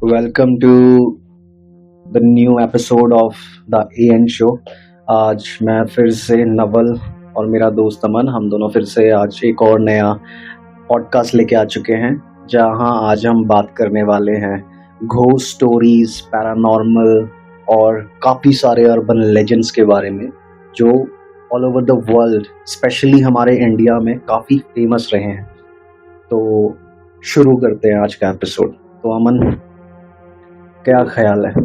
Welcome to the new episode of the A N show. आज मैं फिर से नवल और मेरा दोस्त अमन, हम दोनों फिर से आज एक और नया पॉडकास्ट लेके आ चुके हैं, जहां आज हम बात करने वाले हैं घोस्ट स्टोरीज, पैरानॉर्मल और काफ़ी सारे अर्बन लेजेंड्स के बारे में, जो all over the world, specially हमारे इंडिया में काफ़ी फेमस रहे हैं। तो शुरू करते हैं आज का एपिसोड। तो अमन, क्या ख्याल है?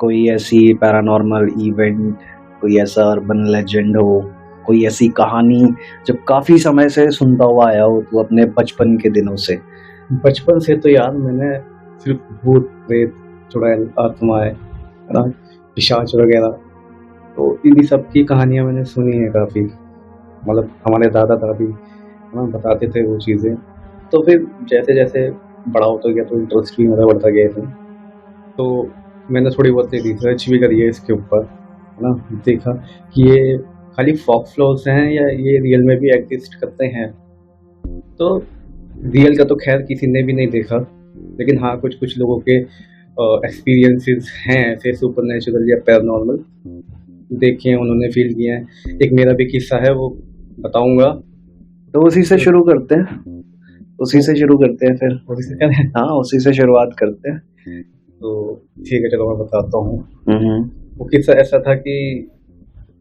कोई ऐसी पैरानॉर्मल इवेंट, कोई ऐसा अर्बन लेजेंड हो, कोई ऐसी कहानी जो काफ़ी समय से सुनता हुआ आया हो तो अपने बचपन के दिनों से? बचपन से तो यार मैंने सिर्फ भूत प्रेत, चुड़ैल, आत्माएं, है ना, पिशाच वगैरह, तो इन्हीं सब की कहानियां मैंने सुनी है काफ़ी। मतलब हमारे दादा दादी है ना बताते थे वो चीज़ें। तो फिर जैसे जैसे बड़ा होता गया तो इंटरेस्ट भी मेरा बढ़ता गया इसमें। तो मैंने थोड़ी बहुत रिसर्च भी करी है इसके ऊपर, है ना। देखा कि ये खाली फॉक फ्लोर्स हैं या ये रियल में भी एग्जिस्ट करते हैं। तो रियल का तो खैर किसी ने भी नहीं देखा, लेकिन हाँ कुछ कुछ लोगों के एक्सपीरियंसेस हैं ऐसे सुपरनेचुरल या पैरानॉर्मल, देखे हैं, उन्होंने फील किए हैं। एक मेरा भी किस्सा है, वो बताऊंगा। तो उसी से शुरू करते हैं, उसी से शुरू करते हैं फिर। और इसे क्या है? हाँ, उसी से शुरुआत करते हैं। तो ठीक है, चलो मैं बताता हूँ। हम्म। वो किस्सा ऐसा था कि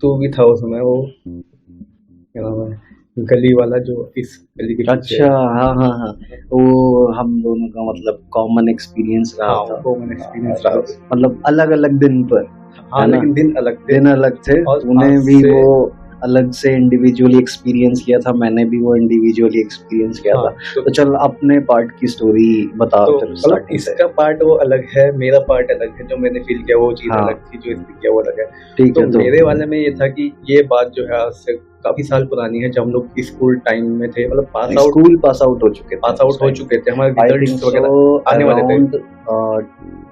तू भी था उसमें, वो क्या नाम है, गली वाला जो इस गली के पीछे अच्छा, हाँ हाँ हाँ, वो हम दोनों का मतलब कॉमन एक्सपीरियंस रहा हाँ, था। वो मैंने एक्सपीरियंस रहा। मतलब अलग अलग दिन पर, हाँ है ना? लेकिन दिन अलग थे। दिन अलग थे। और तूने आज भी से वो अलग से इंडिविजुअली एक्सपीरियंस किया था, मैंने भी वो इंडिविजुअली एक्सपीरियंस किया हाँ, था। तो चल अपने पार्ट की स्टोरी बता तो फिर मतलब स्टार्टिंग से। इसका पार्ट वो अलग है, मेरा पार्ट अलग है। जो मैंने फील किया वो चीज़ हाँ, अलग थी, जो इसने किया वो अलग है। ठीक तो है। तो मेरे वाले में ये था कि ये बात जो है आज से काफी साल पुरानी है, जब हम लोग स्कूल टाइम में थे, मतलब स्कूल पास आउट हो चुके थे, पास आउट हो चुके थे, हमारे आई थिंक रिजल्ट्स सो। वगैरह आने वाले थे। अराउंड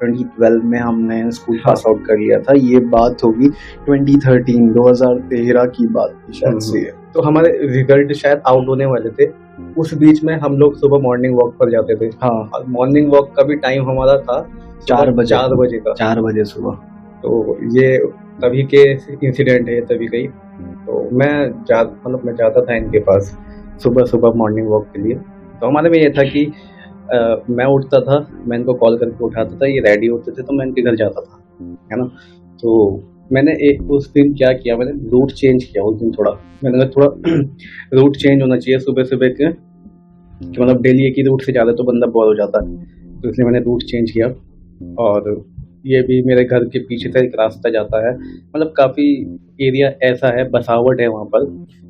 2012 में हमने स्कूल हाँ। पास आउट कर लिया था। ये बात होगी 2013 की बात थी शायद से। तो हमारे रिजल्ट शायद आउट होने वाले थे। उस बीच में हम लोग सुबह मॉर्निंग वॉक पर जाते थे। हाँ, और मॉर्निंग वॉक का भी टाइम हमारा था 4 बजे, 4 बजे का। 4 बजे सुबह। तो ये तभी के इंसिडेंट है, तभी का ही। तो मैं जाता था इनके पास सुबह सुबह मॉर्निंग वॉक के लिए। तो हमारे में ये था कि मैं उठता था, मैं इनको कॉल करके उठाता था, ये रेडी होते थे, तो मैं इनके घर जाता था, है ना। तो मैंने एक उस दिन क्या किया, मैंने रूट चेंज किया उस दिन थोड़ा। मैंने कहा थोड़ा रूट चेंज होना चाहिए सुबह सुबह के, कि मतलब डेली एक ही रूट से ज़्यादा तो बंदा बोर हो जाता है। तो इसलिए मैंने रूट चेंज किया। और ये भी मेरे घर के पीछे से एक रास्ता जाता है, मतलब काफ़ी एरिया ऐसा है, बसावट है वहाँ पर।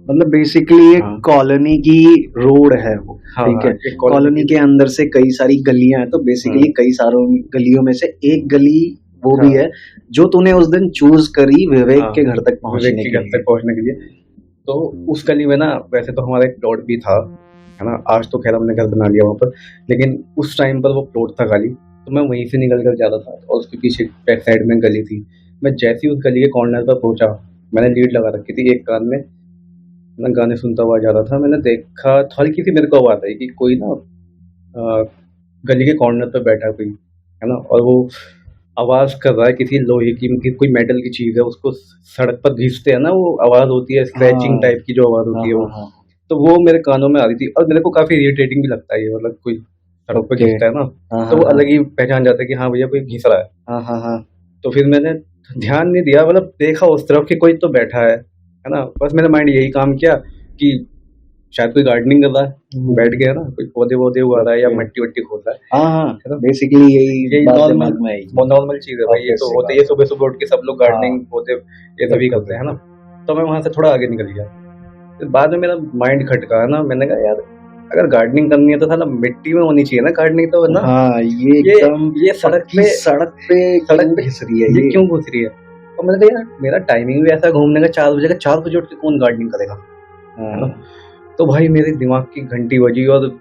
मतलब बेसिकली एक हाँ। कॉलोनी की रोड है वो, हाँ, ठीक है। एक कॉलोनी के अंदर से कई सारी गलियां हैं, तो बेसिकली कई सारों गलियों में से एक गली वो भी हाँ। है जो तूने उस दिन चूज करी विवेक हाँ, के घर तक विवेक पहुंचने के के घर लिए। तक पहुँचने के लिए। तो उस गली में ना, वैसे तो हमारा एक प्लॉट भी था, है ना। आज तो खैर हमने घर बना लिया वहाँ पर, लेकिन उस टाइम पर वो प्लॉट था खाली। तो मैं वहीं से निकल कर जाता था, और उसके पीछे बैक साइड में गली थी। मैं जैसे ही उस गली के कॉर्नर पर पहुंचा, मैंने लीड लगा रखी थी एक कान में, मैं गाने सुनता हुआ जा रहा था। मैंने देखा तो हल्की सी मेरे को आवाज़ आई कि कोई ना गली के कॉर्नर पर बैठा कोई, है ना। और वो आवाज़ कर रहा है किसी लोहे की कोई मेटल की चीज़ है, उसको सड़क पर घिसते हैं ना, वो आवाज़ होती है स्क्रैचिंग हाँ टाइप की जो आवाज़ हाँ होती है वो। हाँ हाँ। तो वो मेरे कानों में आ रही थी, और मेरे को काफ़ी इरिटेटिंग भी लगता है ये, मतलब कोई सड़क पर ओके। घिसता है ना, हाँ तो हाँ वो हाँ अलग ही पहचान जाता है कि हाँ भैया कोई घिस रहा है। हाँ हाँ हाँ। तो फिर मैंने ध्यान नहीं दिया, मतलब देखा उस तरफ कि कोई तो बैठा है ना। बस मेरा माइंड यही काम किया कि शायद कोई गार्डनिंग कर रहा है, बैठ गया ना, कोई पौधे वौधे उगा रहा है या मट्टी वट्टी खोद रहा है। हाँ हाँ, है ना। बेसिकली यही यही बात नॉर्मल दिमाग में आई। नॉर्मल चीज़ है भाई, ये तो Obvious सी होता ही बात है, सुबह सुबह उठ के सब लोग है। गार्डनिंग हाँ, पौधे ये सभी बिल्कुल करते हैं, है ना। तो मैं वहाँ से थोड़ा आगे निकल गया। फिर बाद में मेरा माइंड खटका, है ना। मैंने कहा यार, अगर गार्डनिंग करनी है तो साला मिट्टी में होनी चाहिए ना गार्डनिंग, तो है ना। हाँ, ये ये एकदम ये सड़क पक्की पे सड़क पे घिस रही है ये ये। क्यों घुस रही है। और मैंने कहा यार, मेरा टाइमिंग भी ऐसा घूमने का 4 बजे का, 4 बजे उठ के कौन गार्डनिंग करेगा, है ना। हाँ, तो भाई मेरे दिमाग की घंटी बजी, और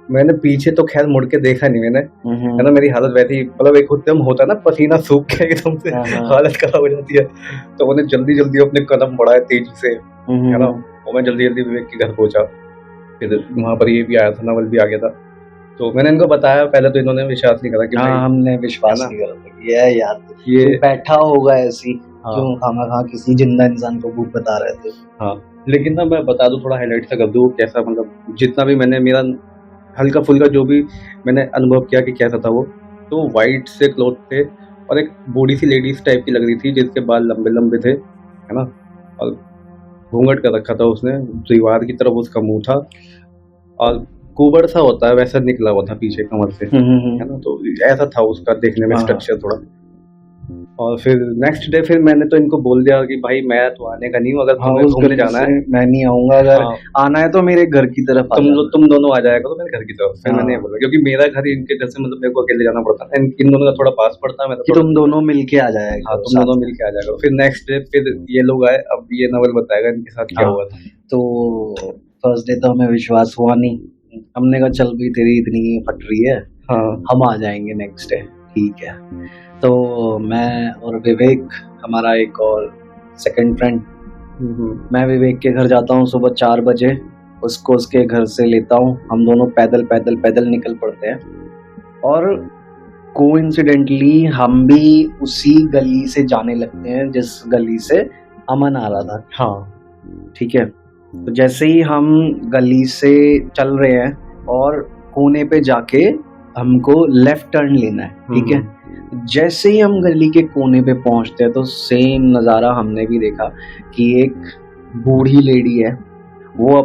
मैंने पीछे तो खैर मुड़ के देखा नहीं मैंने, है ना। मेरी हालत वैसे ही, मतलब एक एकदम होता है ना, पसीना सूख के एकदम से हाँ, हाँ। हालत खराब हो जाती है। तो मैंने जल्दी जल्दी अपने कदम बढ़ाए तेजी से, है ना। और मैं जल्दी जल्दी विवेक के घर पहुंचा। फिर वहां पर ये भी आया था, नवल भी आ गया था। तो मैंने इनको बताया, पहले तो इन्होंने विश्वास नहीं करा कि हाँ भाई हमने विश्वास है ना? नहीं करा था कि ये यार ये जो बैठा होगा ऐसी हाँ क्यों खामा किसी जिंदा इंसान को भूत बता रहे थे। हाँ, लेकिन ना मैं बता दूं, थोड़ा हाईलाइट सा कर दूं कैसा, मतलब जितना भी मैंने मेरा हल्का फुल्का जो भी मैंने अनुभव किया कि कैसा था वो, तो वाइट से क्लोथ थे और एक बूढ़ी सी लेडीज टाइप की लग रही थी जिसके बाल लंबे लंबे थे, है ना, और घूंघट कर रखा था उसने, दीवार की तरफ उसका मुंह था और कुबड़ सा होता है वैसा निकला हुआ था पीछे कमर से, है ना, तो ऐसा था उसका देखने में हाँ। स्ट्रक्चर थोड़ा। और फिर नेक्स्ट डे फिर मैंने तो इनको बोल दिया कि भाई मैं तो आने का नहीं हूँ, अगर हाँ तुम्हें उस घूमने गली जाना से है मैं नहीं आऊंगा, अगर हाँ आना है तो मेरे घर की तरफ आ जाना। तुम दोनों आ जाया करो मेरे घर की तरफ। फिर मैंने ये हाँ बोला क्योंकि मेरा घर इनके घर से मतलब मेरे को अकेले जाना पड़ता है, इन दोनों का थोड़ा पास पड़ता है, मेरा कि थोड़ा तुम दूर है। दोनों मिलके आ जाया हाँ करो तुम साथ दोनों में। मिल के आ जाएगा। फिर नेक्स्ट डे फिर ये लोग आए, अब ये नवल बताएगा इनके साथ क्या हाँ हुआ था। तो फर्स्ट डे तो हमें विश्वास हुआ नहीं, हमने कहा चल भी तेरी इतनी फट रही है हाँ हम आ जाएंगे नेक्स्ट डे, ठीक है। तो मैं और विवेक, हमारा एक और सेकंड फ्रेंड, मैं विवेक के घर जाता हूँ सुबह 4 बजे, उसको उसके घर से लेता हूँ, हम दोनों पैदल पैदल पैदल निकल पड़ते हैं और कोइंसिडेंटली हम भी उसी गली से जाने लगते हैं जिस गली से अमन आ रहा था। हाँ ठीक है, तो जैसे ही हम गली से चल रहे हैं और कोने पे जाके हमको लेफ्ट टर्न लेना है, ठीक है। जैसे ही हम गली के कोने पे पहुंचते हैं तो सेम नज़ारा हमने भी देखा कि एक बूढ़ी लेडी है, वो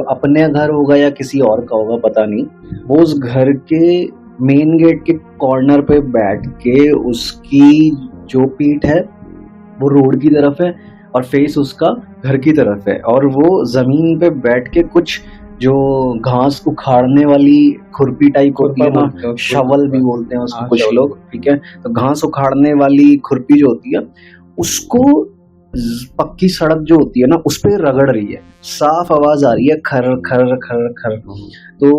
अपने घर होगा या किसी और का होगा पता नहीं, वो उस घर के मेन गेट के कॉर्नर पे बैठ के, उसकी जो पीठ है वो रोड की तरफ है और फेस उसका घर की तरफ है, और वो जमीन पे बैठ के कुछ जो घास उखाड़ने वाली खुरपी टाइप होती है ना, शवल भी बोलते हैं उसको कुछ लोग, ठीक है। तो घास उखाड़ने वाली खुरपी जो होती है उसको पक्की सड़क जो होती है ना उस पे रगड़ रही है, साफ आवाज आ रही है, खर खर खर खर। तो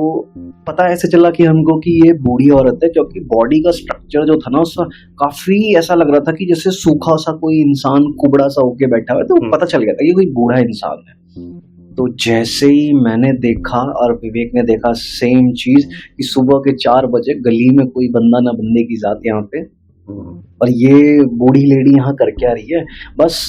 पता ऐसे चला कि हमको कि ये बूढ़ी औरत है, क्योंकि बॉडी का स्ट्रक्चर जो था ना उसका काफी ऐसा लग रहा था कि जैसे सूखा सा कोई इंसान कुबड़ा सा होके बैठा हुआ है, तो पता चल गया था ये कोई बूढ़ा इंसान है। तो जैसे ही मैंने देखा और विवेक ने देखा सेम चीज कि सुबह के 4 बजे गली में कोई बंदा ना बंदे की जात यहाँ पे, और ये बूढ़ी लेडी यहाँ कर क्या रही है। बस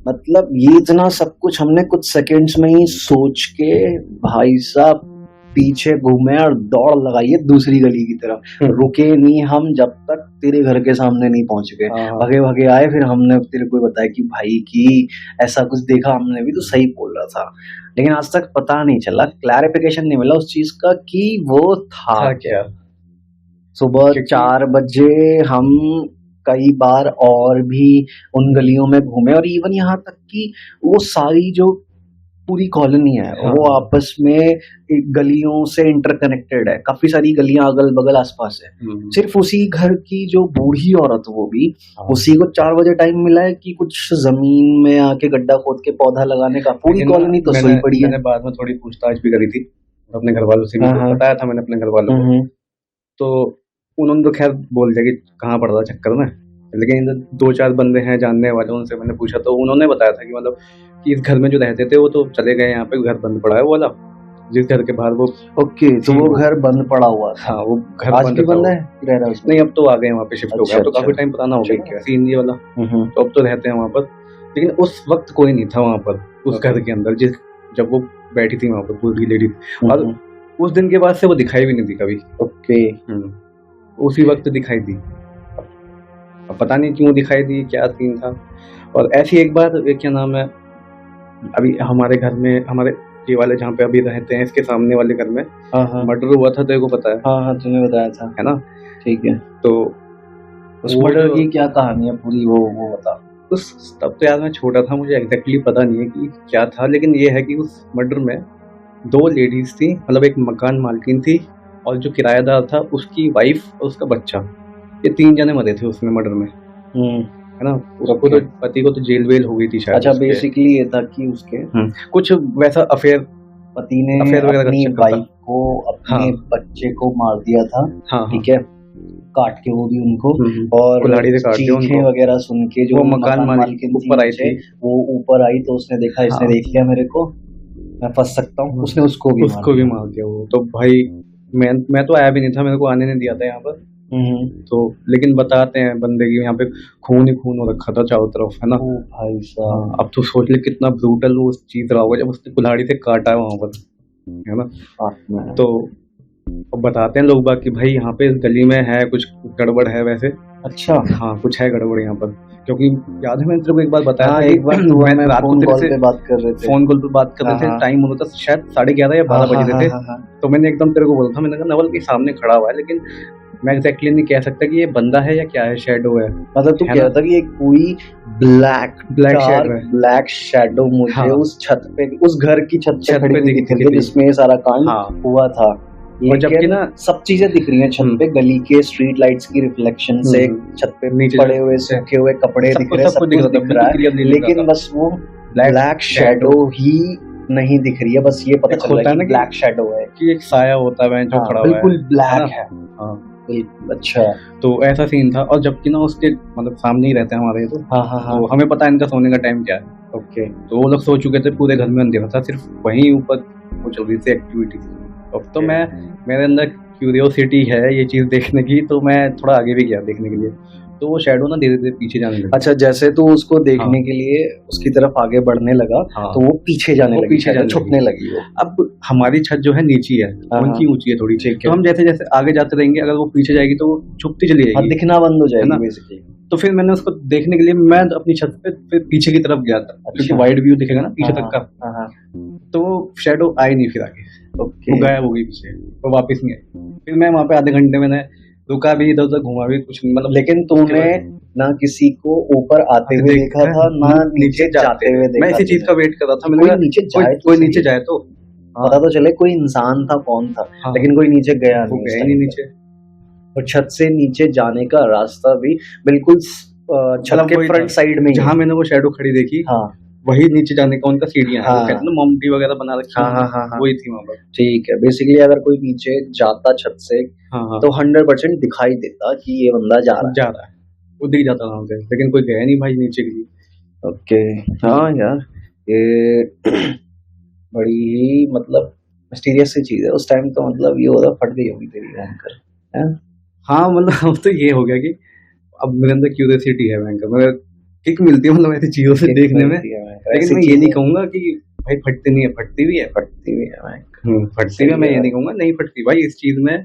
मतलब ये इतना सब कुछ हमने कुछ सेकंड्स में ही सोच के भाई साहब पीछे घूमे और दौड़ लगाई है दूसरी गली की तरफ, रुके नहीं हम जब तक तेरे घर के सामने नहीं पहुंच गए। भगे भगे आए, फिर हमने तेरे को बताया कि भाई की ऐसा कुछ देखा, हमने भी तो सही बोल रहा था, लेकिन आज तक पता नहीं चला, क्लैरिफिकेशन नहीं मिला उस चीज का कि वो था क्या। सुबह 4 बजे हम कई बार और भी उन गलियों में घूमे, और इवन यहाँ तक कि वो सारी जो पूरी कॉलोनी है वो आपस में गलियों से इंटरकनेक्टेड है, काफी सारी गलियां अगल बगल आसपास है। सिर्फ उसी घर की जो बूढ़ी औरत, वो भी उसी को 4 बजे टाइम मिला है कि कुछ जमीन में आके गड्ढा खोद के पौधा लगाने का, पूरी कॉलोनी तो सोई पड़ी है। मैंने बाद में थोड़ी पूछताछ भी करी थी अपने घर वालों से, बताया था मैंने अपने घर वालों को, तो उन्होंने तो खैर बोल दिया कि कहाँ पड़ रहा चक्कर में, लेकिन 2-4 बंदे हैं जानने वाले, उनसे मैंने पूछा तो उन्होंने बताया था कि मतलब कि इस घर में जो रहते थे वो तो चले गए, यहाँ पे घर बंद पड़ा है वो वाला, जिस घर के बाहर वो ओके, तो वो घर बंद पड़ा हुआ था। हाँ वो घर आज भी बंद है, रह रहा है उसमें? नहीं अब तो आ गए वहाँ पे, शिफ्ट हो गया, तो काफी टाइम पुराना हो गया सीन ये वाला, तो अब तो रहते हैं वहाँ पर, लेकिन उस वक्त कोई नहीं था वहाँ पर उस घर के अंदर, जिस जब वो बैठी थी वहाँ पर पूरी लेडी, और उस दिन के बाद से वो दिखाई भी नहीं दी कभी। ओके, उसी वक्त दिखाई दी, अब पता नहीं क्यों दिखाई दी, क्या सीन था। और ऐसी एक बार क्या नाम है, अभी हमारे घर में, हमारे ये वाले जहाँ पे अभी रहते हैं इसके सामने वाले घर में मर्डर हुआ था, तेरे को पता है? हाँ तुमने बताया था, है ना? ठीक है, तो उस मर्डर की क्या कहानी है पूरी, वो बता। उस तब तो यार मैं छोटा था, मुझे एग्जैक्टली पता नहीं है कि क्या था, लेकिन ये है कि उस मर्डर में 2 लेडीज थी, मतलब एक मकान मालकिन थी और जो किराएदार था उसकी वाइफ और उसका बच्चा, ये 3 जने मरे थे उसमें मर्डर में, है ना। उसको तो पति को तो जेल वेल हो गई थी शायद। अच्छा, बेसिकली ये था कि उसके कुछ वैसा अफेयर, पति ने अपनी वाइफ को, अपने बच्चे को मार दिया था, ठीक है, काट के वो भी उनको, और कुल्हाड़ी से काट दिया उनको वगैरह सुन के जो मकान मालिक ऊपर आई थी, वो ऊपर आई तो उसने देखा, इसने देख लिया मेरे को, मैं फंस सकता हूँ, उसने उसको भी मार दिया वो। तो भाई मैं तो आया भी नहीं था, मेरे को आने नहीं दिया था यहाँ पर। तो लेकिन बताते हैं बंदे की यहाँ पे खून ही खून हो रखा था चारों तरफ, है ना। ओ भाई साहब। हाँ, अब तो सोच ले कितना ब्रूटल वो चीज रहा होगा जब उसने कुल्हाड़ी से काटा है वहां पर, है ना। में तो अब बताते हैं लोग बाग कि भाई यहाँ पे इस गली में है कुछ गड़बड़ है वैसे। अच्छा। हाँ, कुछ है गड़बड़ यहाँ पर, क्योंकि याद है मैंने तेरे को एक बार बताया हाँ, था एक बार कि तो मैं रात को फोन तेरे कॉल से पे बात कर रहे थे। फोन कॉल पे बात कर रहे थे, हाँ, टाइम होता था शायद 11:30 या 12 बज रहे थे। हाँ। तो मैंने एकदम तेरे को बोला था, मैंने कहा नवल के सामने खड़ा हुआ है, लेकिन मैं एग्जैक्टली नहीं कह सकता कि ये बंदा है या क्या है, शैडो है। मतलब तू है कह ना? रहा था कि एक कोई ब्लैक shadow है। ब्लैक शैडो मुझे हाँ। उस छत पे, उस घर की छत पे छत खड़ी पे हुई दिख दिख रही रही है थी। जिसमें ये सारा कांड हाँ। हुआ था। और जबकि लेकिन ना सब चीजें दिख रही हैं छत पे, गली के स्ट्रीट लाइट्स की रिफ्लेक्शन से छत पे नीचे पड़े हुए सूखे हुए कपड़े दिख रहे हैं, सब कुछ दिख रहा है, लेकिन बस वो ब्लैक शैडो ही नहीं दिख रही है। बस ये पता एक चल रहा होता है है कि ना कि- ब्लैक शैडो है कि एक साया होता है जो हाँ, खड़ा हुआ है, बिल्कुल ब्लैक ना? है। हाँ, बिल्कुल। अच्छा। तो ऐसा सीन था, और जबकि ना उसके मतलब सामने ही रहते हैं हमारे, तो हाँ। तो हमें पता है इनका सोने का टाइम क्या है। ओके। तो वो लोग सो चुके थे, पूरे घर में अंधेरा था, सिर्फ वहीं ऊपर वो चल रही थी एक्टिविटी। तो मेरे अंदर क्यूरियोसिटी है ये चीज़ देखने की, तो मैं थोड़ा आगे भी गया देखने के लिए। तो वो शैडो ना धीरे धीरे पीछे जाने लगा। अच्छा, जैसे तू उसको देखने हाँ। के लिए उसकी तरफ आगे बढ़ने लगा, हाँ। तो वो पीछे जाने वो लगी, पीछे जाने छुपने लगी वो। अब हमारी छत जो है नीची है, हाँ, उनकी ऊंची है थोड़ी, ठीक तो है। हम जैसे जैसे आगे जाते रहेंगे, अगर वो पीछे जाएगी तो वो छुपती चली हाँ, जाएगी, दिखना बंद हो है जाएगी ना? बेसिकली। तो फिर मैंने उसको देखने के लिए मैं अपनी छत पे फिर पीछे की तरफ गया था, क्योंकि वाइड व्यू दिखेगा ना पीछे तक का। हाँ। तो वो शैडो आई नहीं फिर आगे, ओके। वो गायब हो गई पीछे, वो वापस नहीं आई। फिर मैं वहां पे आधे घंटे मैंने रुका भी, इधर उधर घूमा भी, कुछ नहीं, मतलब। लेकिन तूने ना किसी को ऊपर आते हुए देखा था, ना नीचे जाते हुए देखा। मैं इसी चीज का वेट कर रहा था, मैंने कोई कहा, नीचे जाए तो कोई सही। नीचे जाए तो पता तो चले कोई इंसान था, कौन था। हाँ। लेकिन कोई नीचे गया वो नहीं गया उस ही नहीं time नीचे। पे। और छत से नीचे जाने का रास्ता भी बिल्कुल छत मतलब के वही फ्रंट था, साइड में ही जहाँ है। मैंने वो शैडो खड़ी देखी, हाँ वही नीचे जाने का उनका सीढ़ियाँ हैं। वो हाँ। कहते हैं ना मोमटी वगैरह बना रखी है, हाँ। वही थी वहां पर। ठीक है, बेसिकली अगर कोई नीचे जाता छत से हाँ, तो 100% दिखाई देता कि ये बंदा जा रहा जा रहा है, वो दिख जाता वहां से, लेकिन कोई गया नहीं भाई नीचे के लिए। है। ओके। हाँ यार, ये बड़ी ही मतलब मिस्टीरियस सी चीज है। उस टाइम तो मतलब ये होता फट गई होगी तेरी एंकर है। हाँ, मतलब अब तो ये हो गया कि अब मेरे अंदर क्यूरियोसिटी है भयंकर, मतलब किक मिलती है मतलब ऐसी चीजों से देखने में। लेकिन मैं ये नहीं कहूंगा कि भाई फटती नहीं है, फटती भी है, फटती भी है। फटती भी है। मैं ये नहीं कहूंगा नहीं फटती भाई, इस चीज में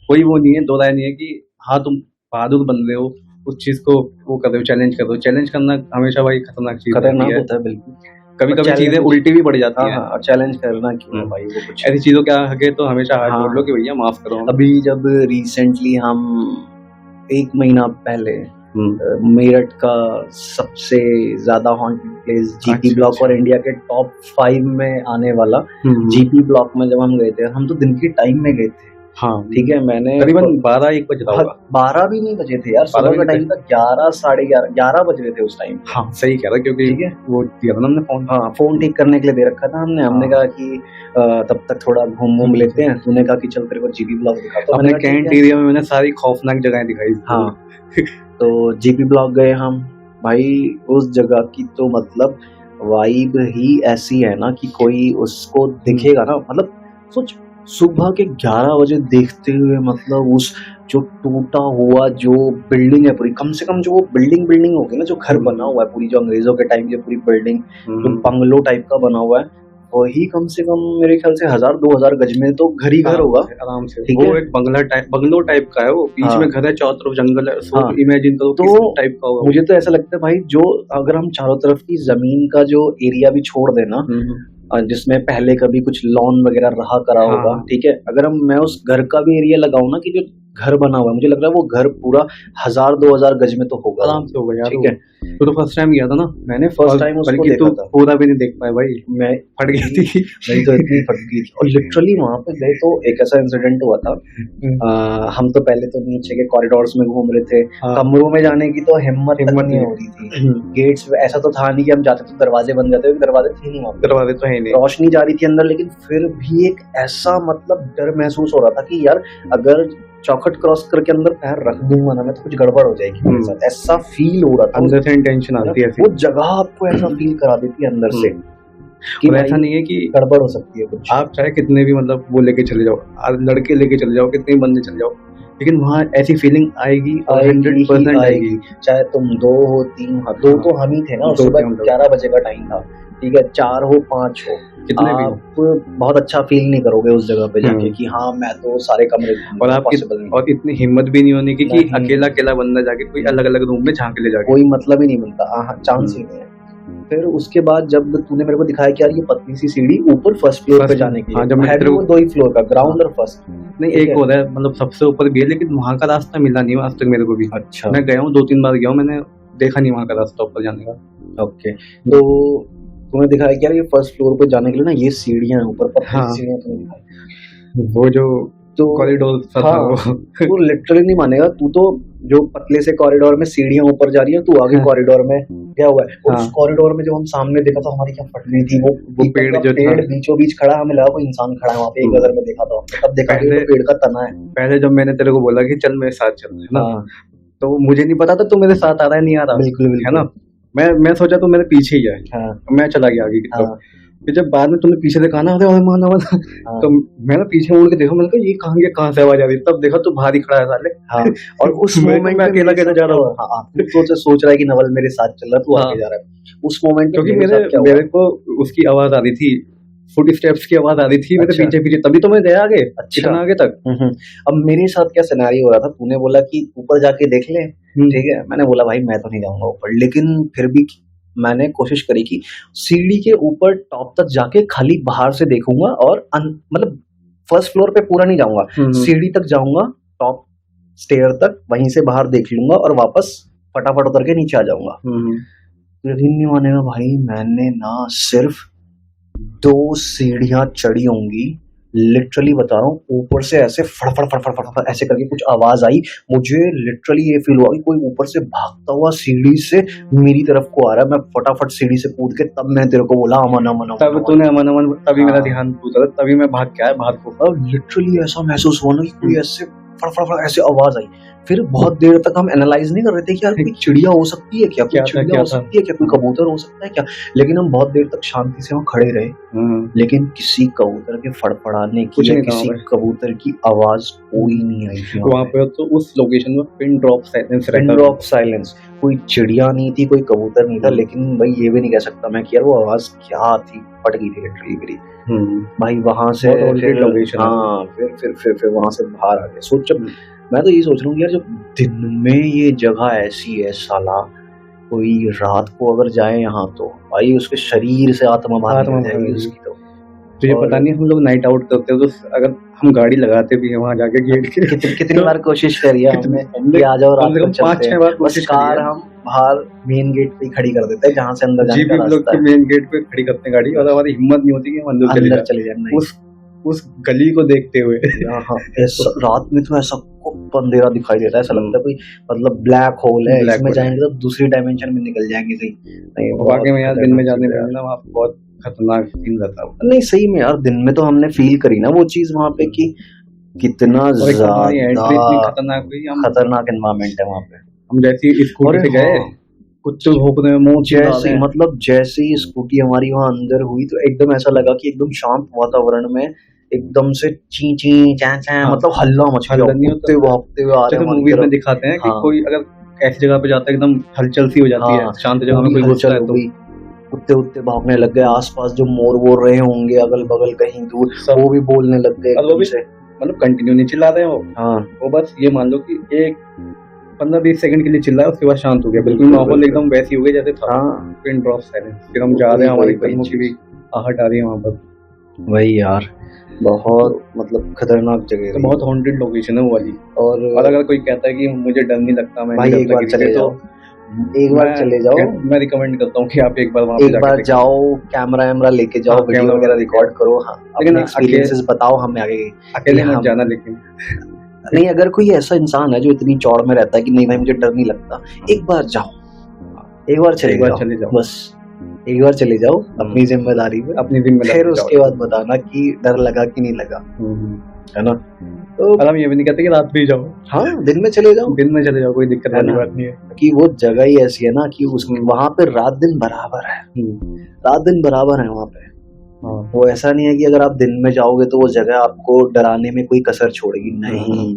कोई वो नहीं है, दो राय नहीं है कि हाँ तुम बहादुर बन रहे हो, उस चीज को वो कर रहे हो, चैलेंज कर रहे हो। चैलेंज करना हमेशा भाई खतरनाक चीज खतरनाक है, होता है बिल्कुल। कभी और कभी चीजें challenge- उल्टी भी पड़ जाती हाँ हैं। हाँ, और चैलेंज करना क्यों है भाई, वो कुछ ऐसी चीजों के आगे तो हमेशा हाथ हाँ। जोड़ लो कि भैया माफ करो। अभी जब रिसेंटली हम 1 महीना पहले मेरठ का सबसे ज्यादा हॉन्टेड प्लेस जीपी अच्छा, ब्लॉक अच्छा। और इंडिया के टॉप 5 में आने वाला जीपी ब्लॉक में जब हम गए थे, हम तो दिन के टाइम में गए थे। हाँ, ठीक है, मैंने करीबन 12-1 बज रहा होगा। 12 भी नहीं बजे थे यार, सुबह का टाइम था, 11 साढ़े 11 बज रहे थे उस टाइम। हाँ, सही कह रहा, क्योंकि ठीक है, वो दिया था ना हमने फोन। हाँ, फोन ठीक करने के लिए दे रखा था हमने। हमने कहा कि तब तक थोड़ा घूम लेते हैं। तूने कहा कि चल तेरे को जीपी ब्लॉक दिखाता हूं। अपने मैंने कहा, ठीक कैंट है। एरिया में मैंने सारी खौफनाक जगहें दिखाई थी। हाँ। तो जीपी ब्लॉक गए हम भाई, उस जगह की तो मतलब वाइब ही ऐसी है ना कि कोई उसको दिखेगा ना, मतलब सोच सुबह के 11 बजे देखते हुए, मतलब उस जो टूटा हुआ जो बिल्डिंग है पूरी, कम से कम जो वो बिल्डिंग होगी ना, जो घर बना हुआ है पूरी, जो अंग्रेजों के टाइम की पूरी बिल्डिंग, जो बंगलो टाइप का बना हुआ है, वही कम से कम मेरे ख्याल से 1000-2000 गज में तो घर ही घर होगा आराम से। ठीक वो है? एक बंगलो टाइप का है, वो बीच हाँ। में घर है, चारों तरफ जंगल है। हाँ। इमेजिन करो तो किस टाइप का होगा। मुझे तो ऐसा लगता है भाई, जो अगर हम चारों तरफ की जमीन का जो एरिया भी छोड़ देना, जिसमें पहले कभी कुछ लॉन वगैरह रहा करा हाँ। होगा, ठीक है, अगर मैं उस घर का भी एरिया लगाऊं ना, कि जो घर बना हुआ है, मुझे लग रहा है वो घर पूरा 1000-2000 गज में तो होगा, आराम से होगा यार। ठीक है। तो फर्स्ट टाइम गया था ना मैंने फर्स्ट टाइम उसको बल्कि देखा तू था। पूरा भी नहीं देख पाया भाई, मैं फट गई थी। नहीं तो इतनी फट गई थी। और लिटरली वहां पे गए तो एक ऐसा इंसिडेंट हुआ था। हम तो पहले तो नीचे के कॉरिडोर्स में घूम रहे थे, हाँ। कमरों में जाने की तो हिम्मत नहीं हो रही थी। गेट्स ऐसा तो था नहीं कि हम जाते तो दरवाजे बंद जाते, दरवाजे थे नहीं वहां पे, दरवाजे तो है नहीं, रोशनी जा रही थी अंदर, लेकिन फिर भी एक ऐसा मतलब डर महसूस हो रहा था कि यार अगर चौखट क्रॉस करके अंदर पैर रख दूंगा ना मैं, तो कुछ गड़बड़ हो जाएगी मेरे साथ, ऐसा फील हो रहा था। अंदर से इंटेंशन आती है वो जगह आपको ऐसा फील करा देती है अंदर से। कि और ऐसा भाई नहीं है कि गड़बड़ हो सकती है कुछ। आप चाहे कितने भी मतलब वो लेके चले जाओ, लड़के लेके चले जाओ, कितने भी बंदे चले जाओ, लेकिन वहाँ ऐसी फीलिंग आएगी और आएगी ही 100% आएगी। आएगी, चाहे तुम 2 हो 3 हो, 2 हाँ, तो हम ही थे ना, और 2 थे सुबह हम लोग, 11 बजे का टाइम था, ठीक है, 4 हो 5 हो, कितने भी हो। आप बहुत अच्छा फील नहीं करोगे उस जगह पे जाके हुँ। कि हाँ मैं तो सारे कमरे घूम और लूँ, आपकी पॉसिबल नहीं। और इतनी हिम्मत भी नहीं होने की कि नहीं, अकेला-अकेला बंदा जाके कोई अलग-अलग रूम में झाँक ले जाके। कोई मतलब ही नहीं बनता, चांस ही हुँ। नहीं है। फिर उसके बाद जब तूने मेरे को दिखाया कि यार ये पतली सी सीढ़ी ऊपर फर्स्ट फ्लोर पे फर्स्ट जाने के हाँ, लिए, जब मैंने है भी तेरे वो को 2 ही फ्लोर का, ग्राउंड और फर्स्ट, नहीं ठीक एक है? और है मतलब सबसे ऊपर भी है, लेकिन वहाँ का रास्ता मिला नहीं आज तक मेरे को भी। अच्छा, मैं गया हूँ 2-3 बार गया हूँ, मैंने देखा नहीं वहाँ का रास्ता ऊपर जाने का। ओके। तो तूने दिखाया कि यार ये फर्स्ट फ्लोर पे जाने के लिए ना ये सीढ़ियाँ हैं ऊपर, पतली हाँ। सी सीढ़ियाँ तूने दिखाई। वो जो तो कॉरिडोर सा था हाँ, वो। तू लिटरली नहीं मानेगा, तू तो जो पतले से कॉरिडोर में सीढ़ियाँ ऊपर जा रही है, तू आगे हाँ। कॉरिडोर में गया हुआ है, और उस हाँ, कॉरिडोर में जब हम सामने देखा तो हमारी क्या फट रही थी, वो वो पीपल पेड़ का जो था। पेड़ बीचों बीच खड़ा है, हमें लगा कोई इंसान खड़ा है वहाँ पे, एक हम्म। नजर में देखा था हमने, तब देखा कि ये पहले तो पेड़ का तना है। पहले जब मैंने तेरे को बोला कि चल मेरे साथ चल, है ना? हाँ, तो मुझे नहीं पता था तू मेरे साथ आ रहा है नहीं आ रहा, बिल्कुल है ना? बिल्कुल। मैं सोचा तू मेरे पीछे ही है, हाँ मैं चला गया आगे की तरफ। हाँ फिर जब बाद में तुमने पीछे से कहा ना अरे अरे माना माना, हाँ तो मैं ना पीछे मुड़ के देखा, मैंने कहा ये कहाँ से आवाज आ रही है? तब देखा तू बाहर ही खड़ा है साले। हाँ, और उस मैं मोमेंट मैं में अकेला मेरे कैसे साथ जा क्या रहा हुआ, हूँ? हाँ तू सोच रहा है कि नवल मेरे साथ चल रहा है, तू हाँ, आगे जा रहा है, उस मोमेंट में क्योंकि मेरे साथ क्या हुआ। मेरे को उसकी आवाज आ रही थी, फुट स्टेप्स की आवाज आ रही थी मेरे अच्छा पीछे पीछे, तभी तो मैं गया आगे, अच्छा। इतना आगे तक। अब मेरे साथ क्या सिनेरियो हो रहा था, तूने बोला कि ऊपर जाके देख ले, हम्म, ठीक है, मैंने बोला भाई मैं तो नहीं जाऊंगा ऊपर, लेकिन फिर भी मैंने कोशिश करी कि सीढ़ी के ऊपर टॉप तक जाके खाली बाहर से देखूंगा, और मतलब फर्स्ट फ्लोर पे पूरा नहीं जाऊंगा, सीढ़ी तक जाऊंगा, टॉप स्टेयर तक, वहीं से बाहर देख लूंगा और वापस फटाफट उतर के नीचे आ जाऊंगा। यकीन नहीं मानेगा भाई, मैंने ना सिर्फ 2 सीढ़ियां चढ़ी होंगी, लिटरली बता रहा हूँ, ऊपर से ऐसे फड़फड़ फड़फड़ फड़फड़ ऐसे करके कुछ आवाज आई, मुझे लिटरली ये फील हुआ कि कोई ऊपर से भागता हुआ सीढ़ी से मेरी तरफ को आ रहा है। मैं फटाफट सीढ़ी से कूद के तब मैं तेरे को बोला अमन अमन तब अमन अमन। तूने अमन अमन, तभी मेरा हाँ। ध्यान टूटा था, तभी मैं भाग के आया बाहर को। अब लिटरली ऐसा महसूस हुआ ना कि कोई ऐसे फड़फड़ ऐसे आवाज आई। फिर बहुत देर तक हम एनालाइज नहीं कर रहे थे कि यार कोई चिड़िया हो सकती है क्या, कोई क्या था, चिड़िया क्या हो था? सकती है क्या, कोई कबूतर हो सकता है क्या, लेकिन हम बहुत देर तक शांति से वहाँ खड़े रहे, लेकिन किसी कबूतर के फड़फड़ाने की कुछ या नहीं था किसी वहाँ पे। कबूतर की आवाज कोई नहीं आई थी वहाँ पे तो उस लोकेशन में पिन ड्रॉप साइलेंस पिन रहता था। ड्रॉप साइलेंस, कोई चिड़िया नहीं थी, कोई कबूतर नहीं था, लेकिन भाई ये भी नहीं कह सकता मैं कि यार वो आवाज क्या थी, फट गई थी लिटरली मेरी। भाई वहां से बहुत haunted फिर location है। हाँ फिर वहां से बाहर आ गए। सोच जब मैं तो यही सोच रहा हूँ यार, जब दिन में ये जगह ऐसी है साला, कोई रात को अगर जाए यहाँ तो भाई उसके शरीर से आत्मा बाहर आत्मा निकल बाहर जाएगी निकल उसकी तो। तुझे और पता नहीं हम लोग नाइट आउट करते हो तो अगर हम गाड़ी लगाते भी हैं वहाँ जाके गेट के कितनी बार कोशिश करी है हमने कि आ जाओ रात को चलते हैं, बार बस कोशिश कार हम बाहर मेन गेट पे ही खड़ी कर देते हैं जहाँ से अंदर जाने जीप का लोग रास्ता के है, मेन गेट पे खड़ी करते हैं गाड़ी, और हमारी हिम्मत नहीं होती कि हम अंदर चले अंदर जाएं चले जाए। उस गली को देखते हुए। हाँ, रात में तो ऐसा अंधेरा दिखाई देता है, ऐसा लगता है कोई मतलब ब्लैक होल है, Black इसमें hole है। जाएंगे तो दूसरी डायमेंशन में निकल जाएंगे। सही नहीं, वाकई में यार दिन में जाने में में ना वहाँ बहुत खतरनाक सीन रहता है। नहीं सही में यार, दिन में तो हमने फील करी ना वो चीज वहाँ पे कि कितना और एक तो हमारी एंट्री इतनी ज्यादा खतरनाक हुई, हम खतरनाक एनवायरमेंट है वहाँ पे। हम जैसे ही स्कूटी से गए, हाँ, कुत्ते भौंकने में मुंह चिल्ला जैसे रहे हैं। मतलब जैसे ही स्कूटी हमारी वहाँ अंदर हुई तो एकदम ऐसा लगा कि एकदम शांत वातावरण में एकदम से ची ची चा चा हाँ, मतलब हल्ला मच गया, हल्ला नहीं होता। कुत्ते भागते हुए आ रहे जैसे हैं हमारी मूवीज में तरफ। दिखाते हैं कि हाँ। कोई अगर ऐसी जगह पे जाता है एकदम हलचल सी हो जाती है, हाँ, शांत जगह में पूरी कोई घुसता हलचल है हो तो गई, कुत्ते उत्ते भागने लग गए, आसपास जो मोर वोर रहे होंगे अगल बगल कहीं दूर सब वो भी बोलने लग गए और वो एकदम भी से। मतलब कंटिन्यू नहीं चिल्ला रहे हो, हाँ वो बस ये मान लो कि एक 15-20 सेकंड के लिए चिल्लाया, उसके बाद शांत हो गया, बिल्कुल बिल्कुल, माहौल बिल्कुल। एकदम वैसी हो गई जैसे था। हाँ पिन ड्रॉप साइलेंस। फिर हम जा रहे हैं, हमारे वही कदमों की भी आहट आ रही है वहाँ पर। वही यार, बहुत मतलब खतरनाक जगह तो थी। बहुत हॉन्टेड लोकेशन है वो वाली। और अगर कोई कहता है कि मुझे डर नहीं लगता, मैं भाई नहीं एक डरता बार किसी चले से, जाओ, एक बार चले जाओ, मैं रिकमेंड करता हूँ कि आप एक बार वहाँ पे एक बार जाके देखो। जाओ, कैमरा वैमरा लेके जाओ, हाँ, वीडियो कैमरा वगैरह वगैरह रिकॉर्ड करो, हाँ लेकिन अपने एक्सपीरियंसेस बताओ हमें आगे। अकेले कि मत हम जाना लेकिन। नहीं, अगर कोई ऐसा इंसान है जो इतनी चौड़ में रहता है कि नहीं भाई मुझे डर नहीं लगता, एक बार जाओ, एक बार चले जाओ, बस एक बार चले जाओ अपनी जिम्मेदारी पे, अपनी जिम्मेदारी फिर उसके बाद बताना कि डर लगा कि नहीं लगा, है ना। तो और हम ये भी नहीं कहते कि रात में ही जाओ, हाँ, दिन में चले जाओ दिन में चले जाओ, कोई दिक्कत है वाली ना? बात नहीं है। कि वो जगह ही ऐसी है ना कि उस वहाँ पे रात दिन बराबर है, रात दिन बराबर है वहाँ पे। हाँ, वो ऐसा नहीं है कि अगर आप दिन में जाओगे तो वो जगह आपको डराने में कोई कसर छोड़ेगी, नहीं,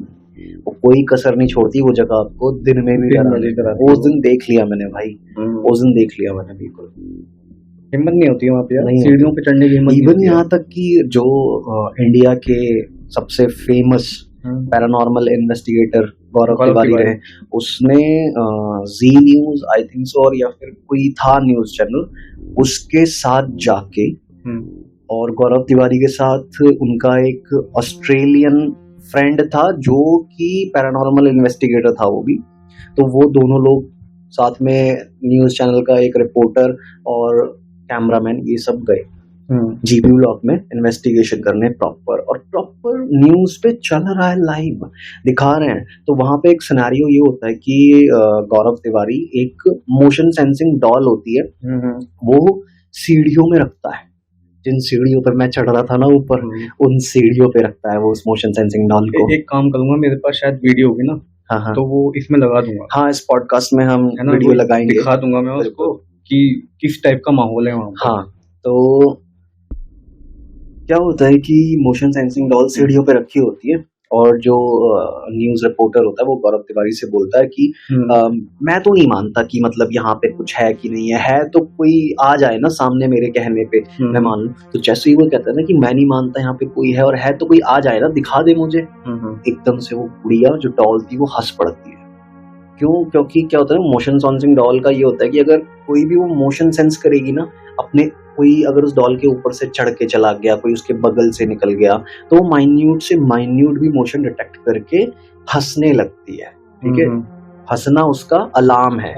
वो कोई कसर नहीं छोड़ती वो जगह आपको दिन में भी दिन में डराने भी में। डराती वो है उस दिन देख लिया मैंने भाई, हम्म। उस दिन देख लिया मैंने बिल्कुल। हिम्मत नहीं होती है वहाँ पे यार, नहीं सीढ़ियों पे चढ़ने की हिम्मत नहीं इवन होती है। यहाँ तक कि जो इंडिया के सबसे फेमस पैरानॉर्मल इन्वेस्टिगेटर गौरव गौरव तिवारी तिवारी। रहे, उसने जी न्यूज आई थिंक सो और या फिर कोई था न्यूज चैनल, उसके साथ जाके हम्म, और गौरव तिवारी के साथ उनका एक ऑस्ट्रेलियन फ्रेंड था जो कि पैरानॉर्मल इन्वेस्टिगेटर था वो भी, तो वो दोनों लोग साथ में न्यूज चैनल का एक रिपोर्टर और कैमरामैन ये सब गए जीपी ब्लॉक में इन्वेस्टिगेशन करने प्रॉपर, और प्रॉपर न्यूज पे चल रहा है, लाइव दिखा रहे हैं। तो वहां पे एक सिनेरियो ये होता है कि गौरव तिवारी एक मोशन सेंसिंग डॉल होती है, वो सीढ़ियों में रखता है, जिन सीढ़ियों पर मैं चढ़ रहा था ना ऊपर, उन सीढ़ियों पे रखता है वो उस मोशन सेंसिंग डॉल को। एक काम करूंगा, मेरे पास शायद वीडियो होगी ना, हाँ हाँ तो वो इसमें लगा दूंगा, हाँ, इस पॉडकास्ट में हम है ना, वीडियो वो लगाएंगे, दिखा दूंगा मैं उसको कि किस टाइप का माहौल है वहाँ पर। हाँ। तो क्या होता है कि मोशन सेंसिंग डॉल सीढ़ियों पे रखी होती है, और जो न्यूज रिपोर्टर होता है वो गौरव तिवारी से बोलता है कि मैं तो नहीं मानता कि मतलब यहाँ पे कुछ है कि नहीं है तो कोई आ जाए ना सामने मेरे कहने पे मैं मान लूं। तो जैसे ही वो कहता है ना कि मैं नहीं मानता यहाँ पे कोई है, और है तो कोई आ जाए ना, दिखा दे मुझे, एकदम से वो गुड़िया जो डॉल थी वो हंस पड़ती है। क्यों? क्योंकि क्या होता है मोशन सेंसिंग डॉल का ये होता है कि अगर कोई भी वो मोशन सेंस करेगी ना अपने, कोई अगर उस डॉल के ऊपर से चढ़ के चला गया, कोई उसके बगल से निकल गया, तो वो माइन्यूट से माइन्यूट भी मोशन डिटेक्ट करके हंसने लगती है। ठीक है, हंसना उसका अलार्म है,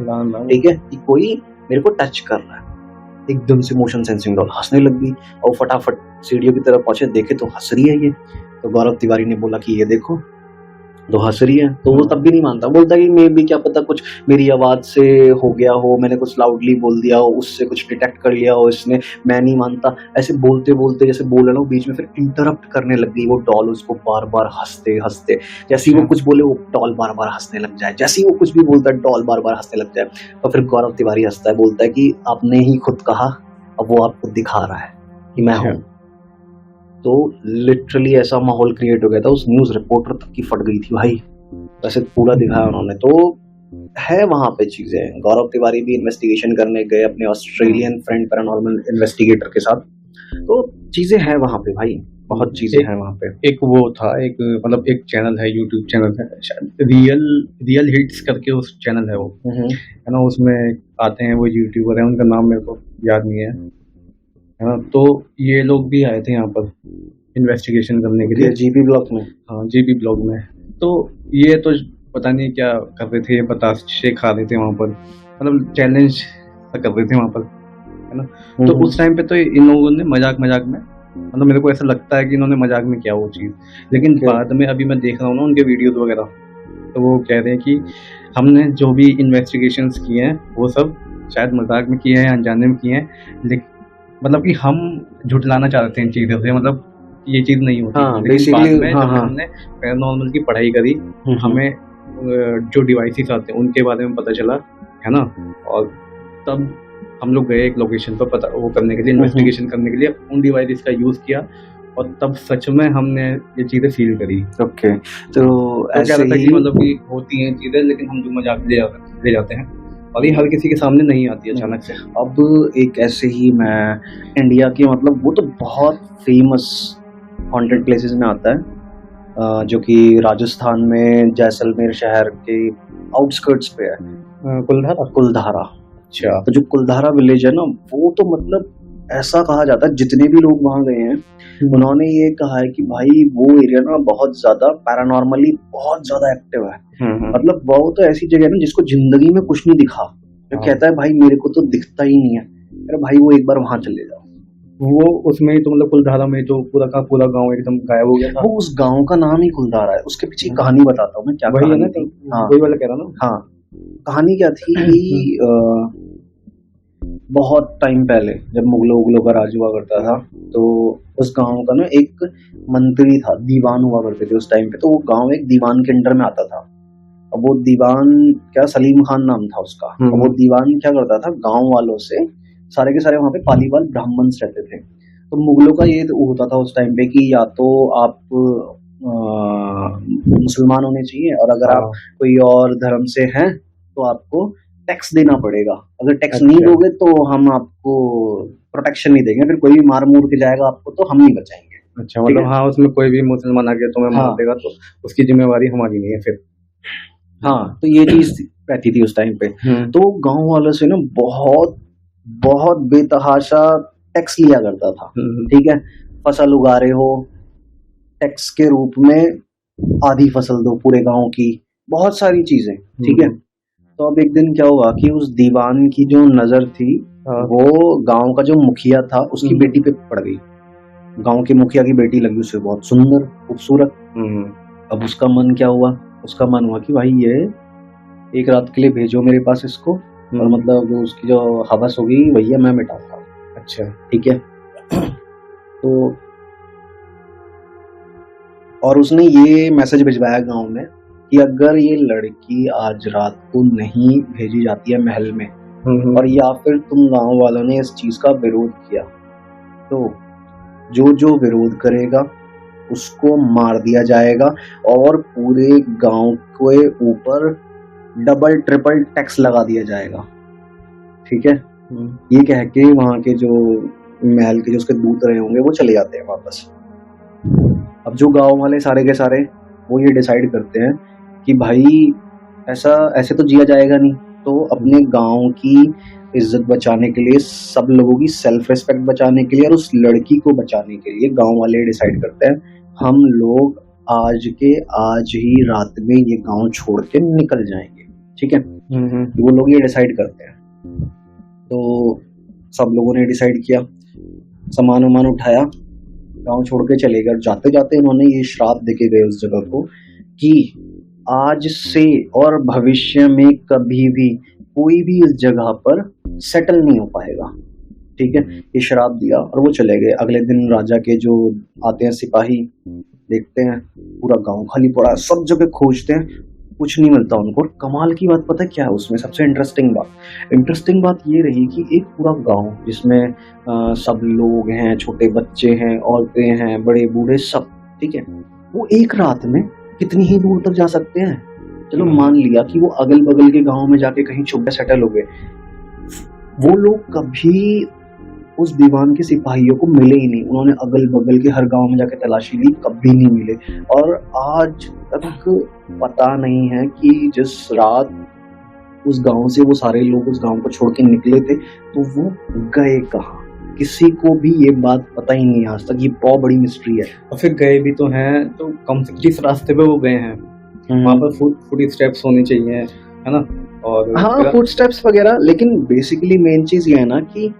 ठीक है, कि कोई मेरे को टच कर रहा है। एकदम से मोशन सेंसिंग डॉल हंसने लग गई और फटाफट सीढ़ियों की तरफ पहुंचे, देखे तो हंस रही है ये। तो गौरव तिवारी ने बोला कि ये देखो, तो हंस रही है। तो वो तब भी नहीं मानता, बोलता है कि मे भी क्या पता कुछ मेरी आवाज से हो गया हो, मैंने कुछ लाउडली बोल दिया हो, उससे कुछ डिटेक्ट कर लिया हो इसने, मैं नहीं मानता। ऐसे बोलते बोलते जैसे बोले ना, बीच में फिर इंटरप्ट करने लग गई वो डॉल, उसको बार बार हंसते हंसते, जैसे ही वो कुछ बोले वो डॉल बार बार हंसने लग जाए, जैसे ही वो कुछ भी बोलता है डॉल बार बार हंसने लग जाए। तो फिर गौरव तिवारी हंसता है, बोलता है कि आपने ही खुद कहा, अब वो आपको दिखा रहा है कि मैं हूँ। तो लिटरली ऐसा माहौल क्रिएट हो गया था, उस न्यूज रिपोर्टर तक की फट गई थी भाई, वैसे पूरा दिखाया उन्होंने। तो है वहां पे चीजें। गौरव तिवारी भी इन्वेस्टिगेशन करने गए अपने ऑस्ट्रेलियन फ्रेंड पैरानॉर्मल इन्वेस्टिगेटर के साथ, तो चीजें हैं वहां पे भाई, बहुत चीजें हैं वहां पे। एक वो था, एक मतलब एक चैनल है, यूट्यूब चैनल है शायद, रियल हिट्स करके उस चैनल है वो, है ना, उसमें आते हैं वो यूट्यूबर है, उनका नाम मेरे को याद नहीं है ना। तो ये लोग भी आए थे यहाँ पर इन्वेस्टिगेशन करने के लिए जीपी ब्लॉक में। हाँ, जीपी ब्लॉक में। तो ये तो पता नहीं क्या कर रहे थे, बताशे खा रहे थे वहाँ पर, मतलब चैलेंज कर रहे थे वहाँ पर, है ना। तो उस टाइम पे तो इन लोगों ने मजाक में, मतलब मेरे को ऐसा लगता है कि इन्होंने मजाक में किया वो चीज़, लेकिन बाद में अभी मैं देख रहा हूँ ना उनके वीडियोस वगैरह, तो वो कह रहे हैं कि हमने जो भी इन्वेस्टिगेशंस किए हैं वो सब शायद मजाक में किए हैं, अनजाने में किए हैं, लेकिन मतलब कि हम झुठलाना चाहते थे इन चीज़ों से, मतलब ये चीज़ नहीं होती। हाँ, लेकिन बाद में जब हमने पैरानॉर्मल की पढ़ाई करी, हमें जो डिवाइसेस आते हैं उनके बारे में पता चला, है ना, और तब हम लोग गए एक लोकेशन पर पता वो करने के लिए, इन्वेस्टिगेशन करने के लिए, उन डिवाइसेस का यूज़ किया, और तब सच में हमने ये चीज़ें फील करी। ओके, तो ऐसे ही मतलब कि होती हैं चीज़ें, लेकिन हम जो मजाक ले जाते हैं, और ये हर किसी के सामने नहीं आती अचानक से। अब एक ऐसे ही मैं इंडिया के, मतलब वो तो बहुत फेमस हॉन्टेड प्लेसेस में आता है, जो कि राजस्थान में जैसलमेर शहर के आउटस्कर्ट्स पे है, कुलधारा। अच्छा। तो जो कुलधारा विलेज है ना, वो तो मतलब ऐसा कहा जाता है, जितने भी लोग वहां गए हैं उन्होंने ये कहा है कि भाई वो एरिया ना बहुत ज्यादा पैरानॉर्मली बहुत ज्यादा एक्टिव है। मतलब वो तो ऐसी जगह है ना जिसको जिंदगी में कुछ नहीं दिखा, तो कहता है भाई मेरे को तो दिखता ही नहीं है, अरे भाई वो एक बार वहां चले जाओ। वो उसमें तो मतलब कुलधारा में जो पूरा का पूरा गांव एकदम गायब हो गया था। वो उस गांव का नाम ही कुलधारा है, उसके पीछे कहानी बताता हूँ मैं, क्या वही है कहानी ना, थी। हाँ, वही वाला कह रहा ना। हाँ, कहानी क्या थी कि बहुत टाइम पहले जब मुगलों का राज हुआ करता था, तो उस गांव का ना एक मंत्री था, दीवान हुआ करते थे उस टाइम पे, तो वो गांव एक दीवान के अंडर में आता था। अब वो दीवान क्या, सलीम खान नाम था उसका। अब वो दीवान क्या करता था, गांव वालों से सारे के सारे वहां पे पालीवाल ब्राह्मण रहते थे। तो मुगलों का ये तो होता था उस टाइम पे कि या तो आप मुसलमान होने चाहिए, और अगर आप कोई और धर्म से हैं तो आपको टैक्स देना पड़ेगा। अगर टैक्स नहीं दोगे तो हम आपको प्रोटेक्शन नहीं देंगे, अगर कोई भी मार मूर के जाएगा आपको तो हम नहीं बचाएंगे। अच्छा, मतलब हाँ, उसमें कोई भी मुसलमान आ गया तुम्हें मार देगा तो उसकी जिम्मेवारी हमारी नहीं है फिर। हाँ, तो ये चीज रहती थी उस टाइम पे। तो गांव वालों से ना बहुत बहुत बेतहाशा टैक्स लिया करता था। ठीक है, फसल उगा रहे हो, टैक्स के रूप में आधी फसल दो पूरे गांव की, बहुत सारी चीजें। ठीक है, तो अब एक दिन क्या हुआ कि उस दीवान की जो नजर थी वो गांव का जो मुखिया था उसकी बेटी पे पड़ गई। गांव के मुखिया की बेटी लगी उसे बहुत सुंदर, खूबसूरत। अब उसका मन क्या हुआ, उसका मन हुआ कि भाई ये एक रात के लिए भेजो मेरे पास इसको, और मतलब उसकी जो हवस होगी भैया मैं मिटाऊंगा। अच्छा, ठीक है। तो और उसने ये मैसेज भिजवाया गांव में कि अगर ये लड़की आज रात को नहीं भेजी जाती है महल में, और या फिर तुम गांव वालों ने इस चीज का विरोध किया, तो जो जो विरोध करेगा उसको मार दिया जाएगा, और पूरे गांव के ऊपर डबल ट्रिपल टैक्स लगा दिया जाएगा। ठीक है, ये कह के वहां के जो महल के जो उसके दूत रहे होंगे वो चले जाते हैं वापस। अब जो गांव वाले सारे के सारे वो ये डिसाइड करते हैं कि भाई ऐसा ऐसे तो जिया जाएगा नहीं, तो अपने गांव की इज्जत बचाने के लिए, सब लोगों की सेल्फ रिस्पेक्ट बचाने के लिए, और उस लड़की को बचाने के लिए गांव वाले डिसाइड करते हैं हम लोग आज के आज ही रात में ये गांव छोड़ के निकल जाएंगे। ठीक है, वो लोग ये डिसाइड करते हैं। तो सब लोगों ने डिसाइड किया, सामान वामान उठाया, गांव छोड़ के चले गए। जाते जाते उन्होंने ये श्राप देके गए उस जगह को कि आज से और भविष्य में कभी भी कोई भी इस जगह पर सेटल नहीं हो पाएगा। ठीक है, ये श्राप दिया और वो चले गए। अगले दिन राजा के जो आते हैं सिपाही, देखते हैं पूरा गांव खाली पड़ा है, सब जगह खोजते हैं, कुछ नहीं मिलता उनको। और कमाल की बात पता है क्या है उसमें, सबसे इंटरेस्टिंग बात ये रही कि एक पूरा गांव जिसमें सब लोग हैं, छोटे बच्चे हैं, औरतें हैं, बड़े बूढ़े सब, ठीक है, वो एक रात में कितनी ही दूर तक जा सकते हैं। चलो मान लिया कि वो अगल बगल के गांव में जाके कहीं छुप के सेटल हो गए, वो लोग कभी उस दीवान के सिपाहियों को मिले ही नहीं। उन्होंने अगल बगल के हर गांव में जाके तलाशी ली, कभी नहीं मिले। और आज तक पता नहीं है कि जिस रात उस गांव से वो सारे लोग उस गांव को छोड़ के निकले थे तो वो गए कहाँ, किसी को भी ये बात पता ही नहीं आज तक। ये बहुत बड़ी मिस्ट्री है। और फिर गए भी तो हैं, तो कम से जिस रास्ते पे वो गए हैं वहां पर फुट स्टेप्स होने चाहिए, है ना? और हाँ, फुट स्टेप्स वगैरह, लेकिन बेसिकली मेन चीज ये है ना कि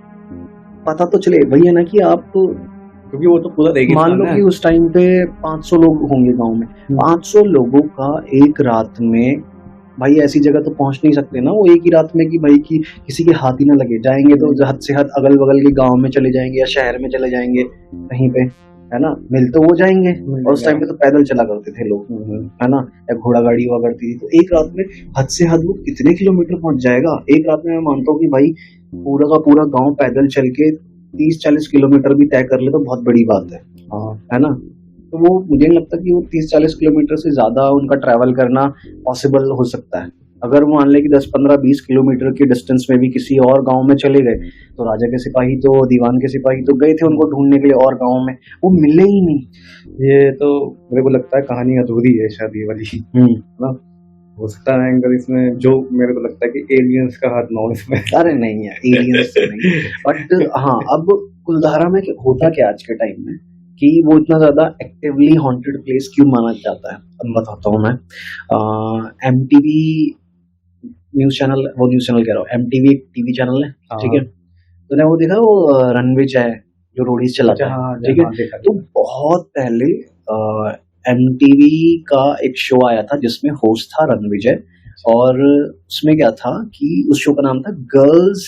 पता तो चले वही है ना कि आप, क्योंकि वो तो पूरा मान लो कि उस टाइम पे 500 लोग होंगे गांव में, 500 लोगों का एक रात में, भाई ऐसी जगह तो पहुंच नहीं सकते ना वो एक ही रात में कि भाई की किसी के हाथ ही ना लगे। जाएंगे तो हद से हद अगल बगल के गांव में चले जाएंगे या शहर में चले जाएंगे कहीं पे, है ना, मिल तो वो जाएंगे। और उस टाइम पे तो पैदल चला करते थे लोग, है ना, या घोड़ा गाड़ी हुआ करती थी। तो एक रात में हद से हद वो कितने किलोमीटर पहुंच जाएगा एक रात में? मैं मानता हूँ कि भाई पूरा का पूरा गांव पैदल चल के 30-40 किलोमीटर भी तय कर ले तो बहुत बड़ी बात है ना। तो वो मुझे नहीं लगता कि वो 30-40 किलोमीटर से ज्यादा उनका ट्रैवल करना पॉसिबल हो सकता है। अगर वो मान ले कि 10-15-20 किलोमीटर के डिस्टेंस में भी किसी और गांव में चले गए तो राजा के सिपाही तो, दीवान के सिपाही तो गए थे उनको ढूंढने के लिए, और गांव में वो मिले ही नहीं। ये तो मेरे को लगता है कहानी अधूरी है शायद ये वाली, ना? हो सकता है अगर इसमें, जो मेरे को लगता है कि एलियंस का हाथ ना हो इसमें। अरे नहीं है, एलियंस नहीं, बट हाँ, अब कुलधारा में होता क्या आज के टाइम में कि वो इतना ज्यादा एक्टिवली हॉन्टेड प्लेस क्यों माना जाता है, अब बताता हूँ मैं। MTV न्यूज चैनल, वो न्यूज चैनल कह रहा हूँ, MTV टीवी चैनल है, ठीक है। तो वो देखा वो रणविजय है जो रोडीज चलाता है, ठीक है। तो बहुत पहले MTV का एक शो आया था जिसमें होस्ट था रणविजय, और उसमें क्या था कि उस शो का नाम था गर्ल्स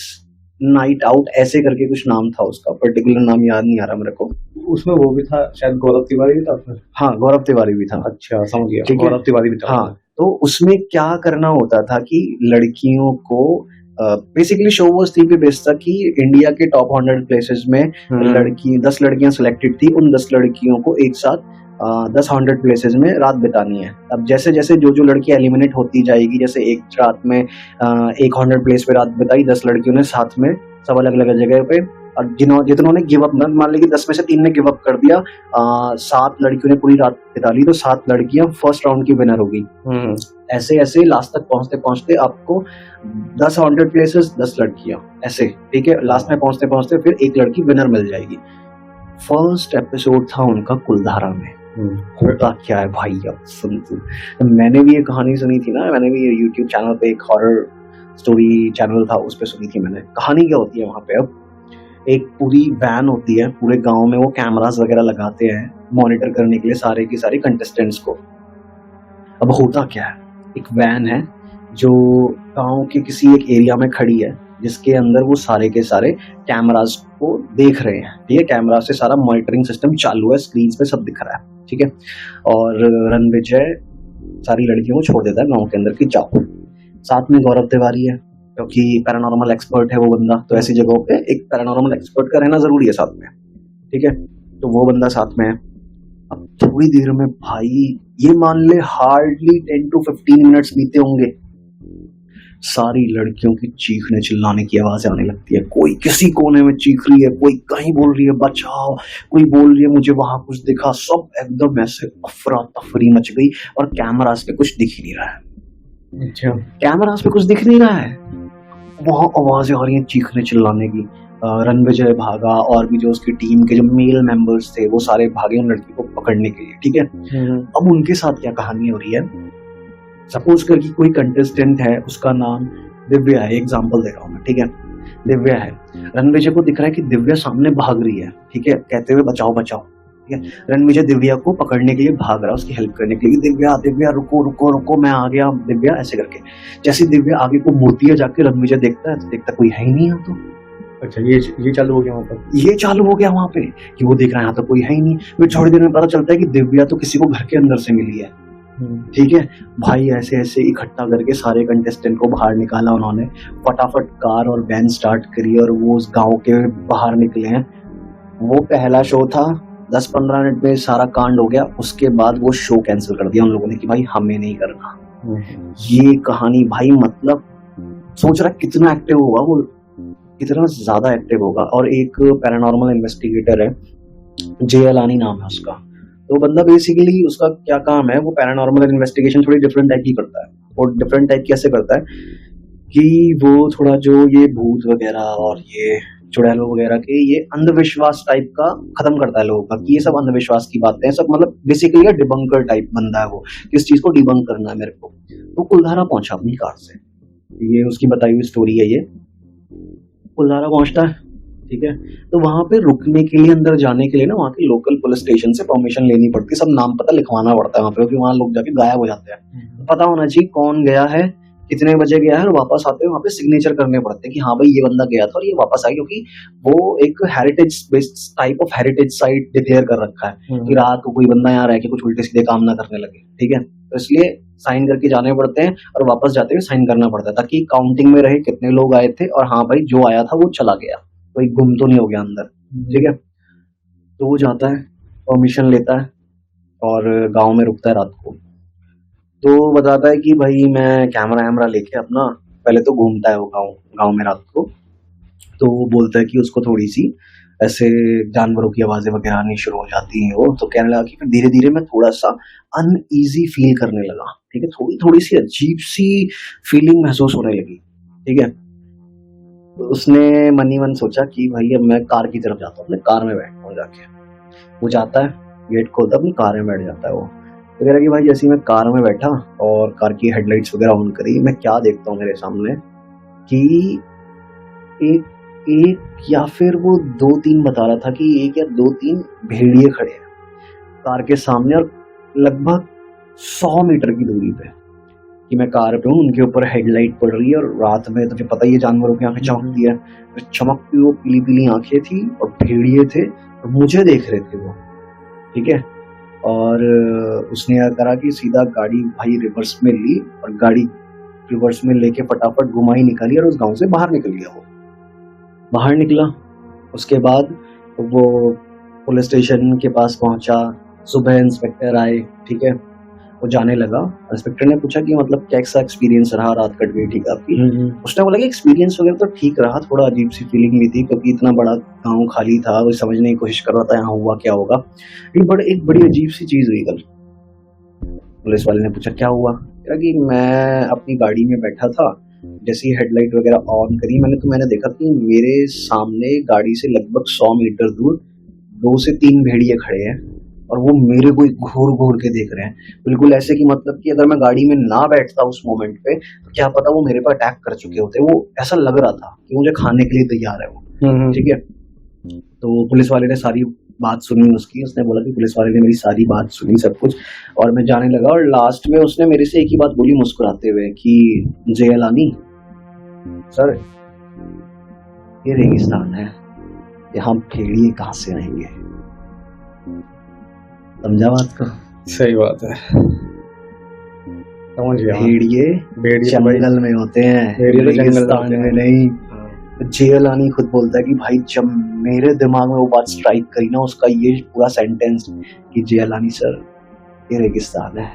नाइट आउट, ऐसे करके कुछ नाम था उसका, पर्टिकुलर नाम याद नहीं आ रहा मेरे को। उसमें वो भी था शायद, गौरव तिवारी भी था उसमें। हाँ, गौरव तिवारी भी था। अच्छा, समझ गया, ठीक है। गौरव तिवारी भी था हाँ, उसमें। तो उसमें क्या करना होता था कि लड़कियों को बेसिकली शो वो इस थी पे बेस्ड था कि इंडिया के टॉप 100 प्लेसेस में लड़की 10 लड़कियां सिलेक्टेड थी, उन 10 लड़कियों को एक साथ 10 100 प्लेसेस में रात बितानी है। अब जैसे जैसे जो जो लड़की एलिमिनेट होती जाएगी, जैसे एक रात में एक 100 प्लेस पे रात बिताई, 10 लड़कियों ने साथ में सब अलग अलग जगह पे, और जितनों ने गिव अप, मान ली कि 10 में से 3 ने गिव अप कर दिया, 7 लड़कियों ने पूरी रात बिता ली, तो 7 लड़कियां फर्स्ट राउंड की विनर होगी। ऐसे ऐसे लास्ट तक पहुंचते पहुंचते आपको 10 100 प्लेसेस 10 लड़कियां ऐसे, ठीक है, लास्ट में पहुंचते पहुंचते फिर एक लड़की विनर मिल जाएगी। फर्स्ट एपिसोड था उनका कुलधारा में। होता क्या है भाई, अब सुन तू, मैंने भी ये कहानी सुनी थी ना, मैंने भी यूट्यूब चैनल पे एक हॉरर स्टोरी चैनल था, उस पे सुनी थी मैंने। कहानी क्या होती है वहां पे, अब एक पूरी वैन होती है, पूरे गांव में वो कैमरास वगैरह लगाते हैं मॉनिटर करने के लिए सारे की सारी कंटेस्टेंट्स को। अब होता क्या है, एक वैन है जो गांव के किसी एक एरिया में खड़ी है, जिसके अंदर वो सारे के सारे कैमरास को देख रहे हैं, ठीक है, कैमरा से सारा मॉनिटरिंग सिस्टम चालू है, स्क्रीन पे सब दिख रहा है, ठीक है। और रणविजय सारी लड़कियों को छोड़ देता है गांव के अंदर कि जाओ। साथ में गौरव तिवारी है, क्योंकि पैरानॉर्मल एक्सपर्ट है वो बंदा, तो ऐसी जगहों पे एक पैरानॉर्मल एक्सपर्ट का रहना जरूरी है साथ में, ठीक है। तो वो बंदा साथ में है। अब थोड़ी देर में भाई, ये मान ले हार्डली 10 to 15 मिनट्स बीते होंगे, सारी लड़कियों की चीखने चिल्लाने की आवाज आने लगती है। कोई किसी कोने में चीख रही है, कोई कहीं बोल रही है बचाओ, कोई बोल रही है मुझे वहां कुछ दिखा, सब एकदम ऐसे अफरा तफरी मच गई, और कैमरास पे कुछ दिख ही नहीं रहा है। अच्छा, कैमरास पे कुछ दिख नहीं रहा है, वहां आवाजें आ रही हैं चीखने चिल्लाने की। रणविजय भागा, और भी जो उसकी टीम के जो मेल मेंबर्स थे वो सारे भागे उन लड़की को पकड़ने के लिए, ठीक है। अब उनके साथ क्या कहानी हो रही है, सपोज कर कि कोई कंटेस्टेंट है, उसका नाम दिव्या है, एग्जांपल दे रहा हूं मैं, ठीक है, दिव्या है। रणविजय को दिख रहा है कि दिव्या सामने भाग रही है, ठीक है, कहते हुए बचाओ बचाओ, ठीक है। रणविजय दिव्या को पकड़ने के लिए भाग रहा है, उसकी हेल्प करने के लिए, दिव्या दिव्या रुको रुको रुको, मैं आ गया दिव्या, ऐसे करके। जैसे दिव्या आगे को मुड़ती है, जाके रणविजय देखता है, तो देखता कोई है ही नहीं यहाँ तो। अच्छा, ये चालू हो गया वहां पर, ये चालू हो गया वहां पे कि वो देख रहा है यहाँ तो कोई है ही नहीं। फिर थोड़ी देर में पता चलता है कि दिव्या तो किसी को घर के अंदर से मिली है, ठीक है भाई। ऐसे ऐसे इकट्ठा करके सारे कंटेस्टेंट को बाहर निकाला उन्होंने, फटाफट कार और वैन स्टार्ट करी, और वो उस गांव के बाहर निकले हैं। वो पहला शो था, 10-15 मिनट में सारा कांड हो गया, उसके बाद वो शो कैंसिल कर दिया उन लोगों ने कि भाई हमें नहीं करना। ये कहानी भाई, मतलब सोच रहा कितना एक्टिव होगा वो, कितना ज्यादा एक्टिव होगा। और एक पैरानॉर्मल इन्वेस्टिगेटर है, जेएलानी नाम है उसका। तो बंदा बेसिकली उसका क्या काम है, वो पैरानॉर्मल इन्वेस्टिगेशन थोड़ी डिफरेंट टाइप की करता है। और डिफरेंट टाइप कैसे करता है कि वो थोड़ा जो ये भूत वगैरह और ये चुड़ैलों वगैरह के ये अंधविश्वास टाइप का खत्म करता है लोगों का, कि ये सब अंधविश्वास की बातें हैं सब, मतलब बेसिकली डिबंकर टाइप बंदा है वो, किस चीज को डिबंक करना है मेरे को। तो कुलधारा पहुंचा अपनी कार से, ये उसकी बताई हुई स्टोरी है। ये कुलधारा पहुंचता है, ठीक है। तो वहां पे रुकने के लिए, अंदर जाने के लिए ना, वहां के लोकल पुलिस स्टेशन से परमिशन लेनी पड़ती है, सब नाम पता लिखवाना पड़ता है वहां पे, क्योंकि वहां लोग जाके गायब हो जाते हैं। तो पता होना चाहिए कौन गया है, कितने बजे गया है, और वापस आते हुए वहां पे सिग्नेचर करने पड़ते हैं कि हाँ भाई ये बंदा गया था और ये वापस आया, क्योंकि वो एक heritage based type of heritage site declare कर रखा है कि रात को कोई बंदा यहाँ रह के कुछ उल्टे सीधे काम ना करने लगे, ठीक है। तो इसलिए साइन करके जाने पड़ते हैं, और वापस जाते हुए साइन करना पड़ता है, ताकि काउंटिंग में रहे कितने लोग आए थे, और हाँ भाई जो आया था वो चला गया, कोई गुम तो नहीं हो गया अंदर, ठीक है। तो वो जाता है, परमिशन लेता है, और गांव में रुकता है रात को। तो बताता है कि भाई मैं कैमरा वैमरा लेके अपना, पहले तो घूमता है वो गांव में रात को। तो वो बोलता है कि उसको थोड़ी सी ऐसे जानवरों की आवाजें वगैरह आनी शुरू हो जाती हैं। वो तो कहने लगा कि फिर धीरे धीरे मैं थोड़ा सा अनईजी फील करने लगा, ठीक है, थोड़ी थोड़ी सी अजीब सी फीलिंग महसूस होने लगी, ठीक है। तो उसने मन ही मन सोचा कि भाई अब मैं कार की तरफ जाता हूँ, अपने कार में बैठता हूँ जाके। वो जाता है, गेट खोलता है, अपनी कार में बैठ जाता है। वो तो कह रहा कि भाई जैसे ही मैं कार में बैठा और कार की हेडलाइट्स वगैरह ऑन करी, मैं क्या देखता हूँ मेरे सामने कि एक या फिर वो 2-3 बता रहा था कि 1 या 2-3 भेड़िए खड़े हैं कार के सामने, और लगभग 100 मीटर की दूरी पे, कि मैं कार पे हूँ, उनके ऊपर हेडलाइट पड़ रही है, और रात में तुझे पता ही है जानवरों की आंखें चमकती है, तो चमकती वो पीली पीली आंखें थी, और भेड़िए थे, और मुझे देख रहे थे वो, ठीक है। और उसने क्या करा कि सीधा गाड़ी भाई रिवर्स में ली और गाड़ी रिवर्स में लेके फटाफट घुमाई निकाली और उस गांव से बाहर निकल गया। वो बाहर निकला, उसके बाद वो पुलिस स्टेशन के पास पहुंचा। सुबह इंस्पेक्टर आए, ठीक है। वो जाने लगा, इंस्पेक्टर ने पूछा कि मतलब कैसा एक्सपीरियंस रहा, रात कट गई ठीक आपकी। उसने बोला कि एक्सपीरियंस वगैरह तो ठीक रहा, थोड़ा अजीब सी फीलिंग भी थी क्योंकि इतना बड़ा गांव खाली था, वो समझने की कोशिश कर रहा था यहाँ हुआ क्या होगा। एक बड़ी अजीब सी चीज हुई कल। पुलिस वाले ने पूछा क्या हुआ, कहा कि मैं अपनी गाड़ी में बैठा था, जैसे ही हेडलाइट वगैरह ऑन करी मैंने देखा कि मेरे सामने गाड़ी से लगभग 100 मीटर दूर 2 से 3 भेड़िए खड़े हैं और वो मेरे को घूर घूर के देख रहे हैं, बिल्कुल ऐसे कि मतलब कि अगर मैं गाड़ी में ना बैठता उस मोमेंट पे तो क्या पता वो मेरे पर अटैक कर चुके होते। वो ऐसा लग रहा था कि मुझे खाने के लिए तैयार है वो, ठीक है। तो पुलिस वाले ने सारी बात सुनी उसकी, उसने बोला कि पुलिस वाले ने मेरी सारी बात सुनी सब कुछ, और मैं जाने लगा। और लास्ट में उसने मेरे से एक ही बात बोली मुस्कुराते हुए कि जयलानी सर, ये रेगिस्तान है, यहाँ भेड़िए कहाँ से आएंगे। समझा बात को? सही बात है, समझ गया। भेड़िए जंगल में होते हैं, भेड़िए तो रेगिस्तान में नहीं। जेलानी खुद बोलता है कि भाई जब मेरे दिमाग में वो बात स्ट्राइक करी ना, उसका ये पूरा सेंटेंस कि जेलानी सर, ये रेगिस्तान है,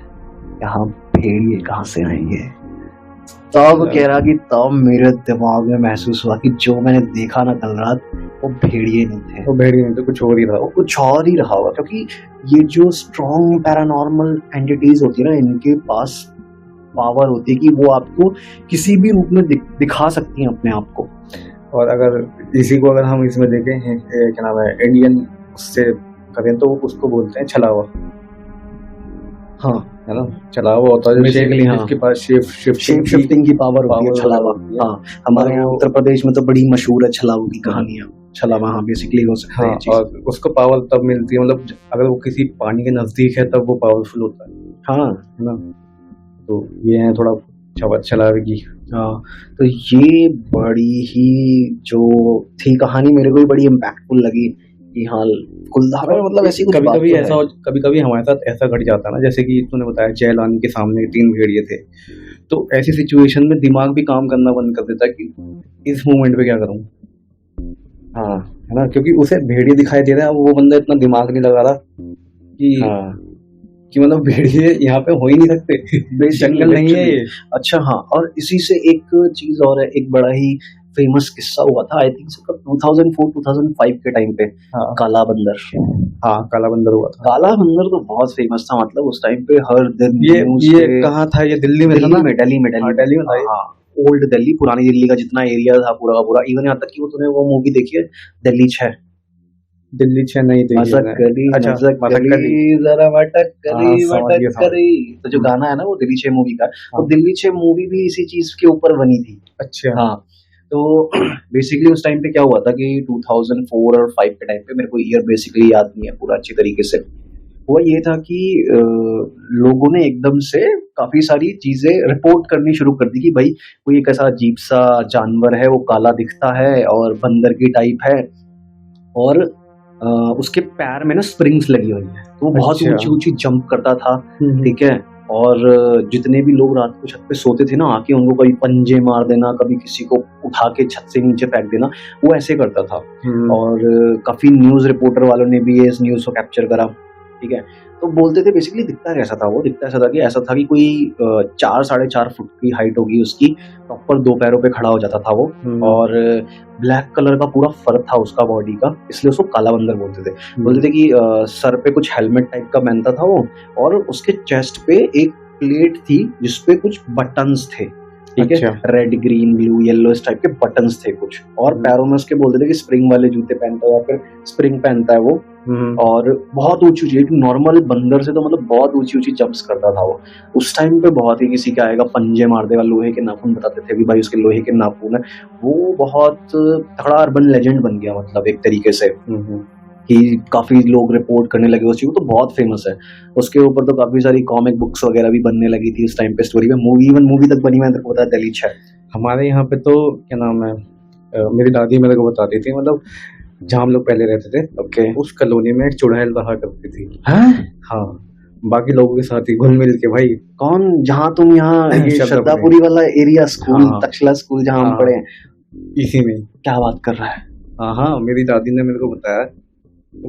यहाँ भेड़िए कहाँ से आएंगे। तब कह रहा कि तब मेरे दिमाग में महसूस हुआ कि जो मैंने देखा ना कल रात, वो भेड़िए नहीं थे, वो भेड़िए नहीं थे, कुछ और ही रहा, वो कुछ और ही रहा होगा। क्योंकि ये जो स्ट्रॉन्ग पैरानॉर्मल एंटिटीज होती है ना, इनके पास पावर होती है कि वो आपको किसी भी रूप में दिखा सकती हैं अपने आप को। और अगर इसी को अगर हम इसमें देखें क्या नाम है, इंडियन उससे करें तो उसको बोलते हैं छलावा। हाँ, है ना, छलावा होता है बेसिकली, हाँ, जिसके पास शिफ्टिंग की पावर होती है, छलावा। हाँ, हमारे यहाँ उत्तर प्रदेश में तो बड़ी मशहूर है छलावा की कहानियां। छलावा, हाँ, बेसिकली हो सकता है। हाँ, और उसको पावर तब मिलती है, मतलब अगर वो किसी पानी के नजदीक है तब वो पावरफुल होता है। हाँ, है ना, तो ये है थोड़ा छलावे की। हाँ, तो ये बड़ी ही जो थी कहानी, मेरे को भी बड़ी इम्पैक्टफुल लगी कि हाँ कुलधारा में मतलब ऐसी कुछ बात कभी तो ऐसा है। कभी हमारे साथ ऐसा घट जाता है ना, जैसे कि तूने बताया जयलानी के सामने 3 भेड़िए थे, तो ऐसी सिचुएशन में दिमाग भी काम करना बंद कर देता है कि इस मोमेंट पे क्या करूं। हाँ, है ना, क्योंकि उसे भेड़िए दिखाई दे रहा है, वो बंदा इतना दिमाग नहीं लगा रहा कि हाँ, कि मतलब भेड़िए यहाँ पे हो ही नहीं सकते, जंगल नहीं है ये। अच्छा, हाँ, और इसी से एक चीज और है, एक बड़ा ही फेमस किस्सा हुआ था, आई थिंक 2004-2005 के टाइम पे। हाँ, काला बंदर। हाँ, काला बंदर हुआ था। काला बंदर तो बहुत फेमस था, मतलब उस टाइम पे हर दिन ये कहाँ था, ये दिल्ली में था ना? दिल्ली में था। हाँ, ओल्ड दिल्ली, पुरानी दिल्ली का जितना एरिया था पूरा का पूरा, इवन यहाँ तक कि वो तूने वो मूवी देखी है दिल्ली 6? दिल्ली 6 नहीं देखी मसक करी, अच्छा, मसक करी, जरा मटक करी, तो जो गाना है ना वो दिल्ली 6 मूवी का, वो दिल्ली 6 मूवी भी इसी चीज के ऊपर बनी थी। अच्छा, हाँ, तो बेसिकली उस टाइम पे क्या हुआ था कि 2004 और 5 के टाइम पे, मेरे को ईयर बेसिकली याद नहीं है पूरा अच्छी तरीके से, हुआ ये था कि लोगों ने एकदम से काफी सारी चीजें रिपोर्ट करनी शुरू कर दी कि भाई कोई एक ऐसा अजीब सा जानवर है, वो काला दिखता है और बंदर की टाइप है, और उसके पैर में ना स्प्रिंग्स लगी हुई है, तो वो बहुत ऊंची ऊंची जंप करता था, ठीक है। और जितने भी लोग रात को छत पे सोते थे ना, आके उनको कभी पंजे मार देना, कभी किसी को उठा के छत से नीचे फेंक देना, वो ऐसे करता था। और काफी न्यूज रिपोर्टर वालों ने भी इस न्यूज को कैप्चर करा, ठीक है। तो बोलते थे बेसिकली दिखता कैसा था वो, दिखता ऐसा था कि कोई 4-4.5 फुट की हाइट होगी उसकी, प्रॉपर 2 पैरों पे खड़ा हो जाता था वो, और ब्लैक कलर का पूरा फर था उसका बॉडी का, इसलिए उसको काला बंदर बोलते थे कि सर पे कुछ हेलमेट टाइप का पहनता था वो, और उसके चेस्ट पे एक प्लेट थी जिसपे कुछ बटन्स थे, ठीक है, रेड ग्रीन ब्लू येलो इस टाइप के बटन्स थे कुछ, और पैरों में उसके बोलते थे कि स्प्रिंग वाले जूते पहनता है या फिर स्प्रिंग पहनता है वो, और बहुत ऊंची ऊंची, एक नॉर्मल बंदर से तो मतलब बहुत ऊंची ऊंची जंप्स करता था वो। उस टाइम पे बहुत ही किसी के आएगा पंजे मार देगा, लोहे के नाखून बताते थे कि भाई उसके लोहे के नाखून है, वो बहुत तगड़ा अर्बन लेजेंड बन गया, मतलब एक तरीके से कि काफी लोग रिपोर्ट करने लगे उस चीज को, तो बहुत फेमस है। उसके ऊपर तो काफी सारी कॉमिक बुक्स वगैरह भी बनने लगी थी इस टाइम पे, स्टोरी में, मूवी तक बनी, मैंने को दिल्ली 6। हमारे यहाँ पे तो क्या नाम है, मेरी दादी मेरे को बताती थी, मतलब जहाँ हम लोग पहले रहते थे, ओके। उस कॉलोनी में एक चुड़ैल रहा करती थी। हैं? हाँ, बाकी लोगों के साथ ही घुल मिल के भाई। कौन? जहाँ तुम यहाँ ये शब्द श्रद्धापुरी वाला एरिया स्कूल, हाँ। तक्षशिला स्कूल जहाँ हम हाँ। पढ़े हैं, इसी में। क्या बात कर रहा है? हाँ हाँ, मेरी दादी ने मेरे को बताया।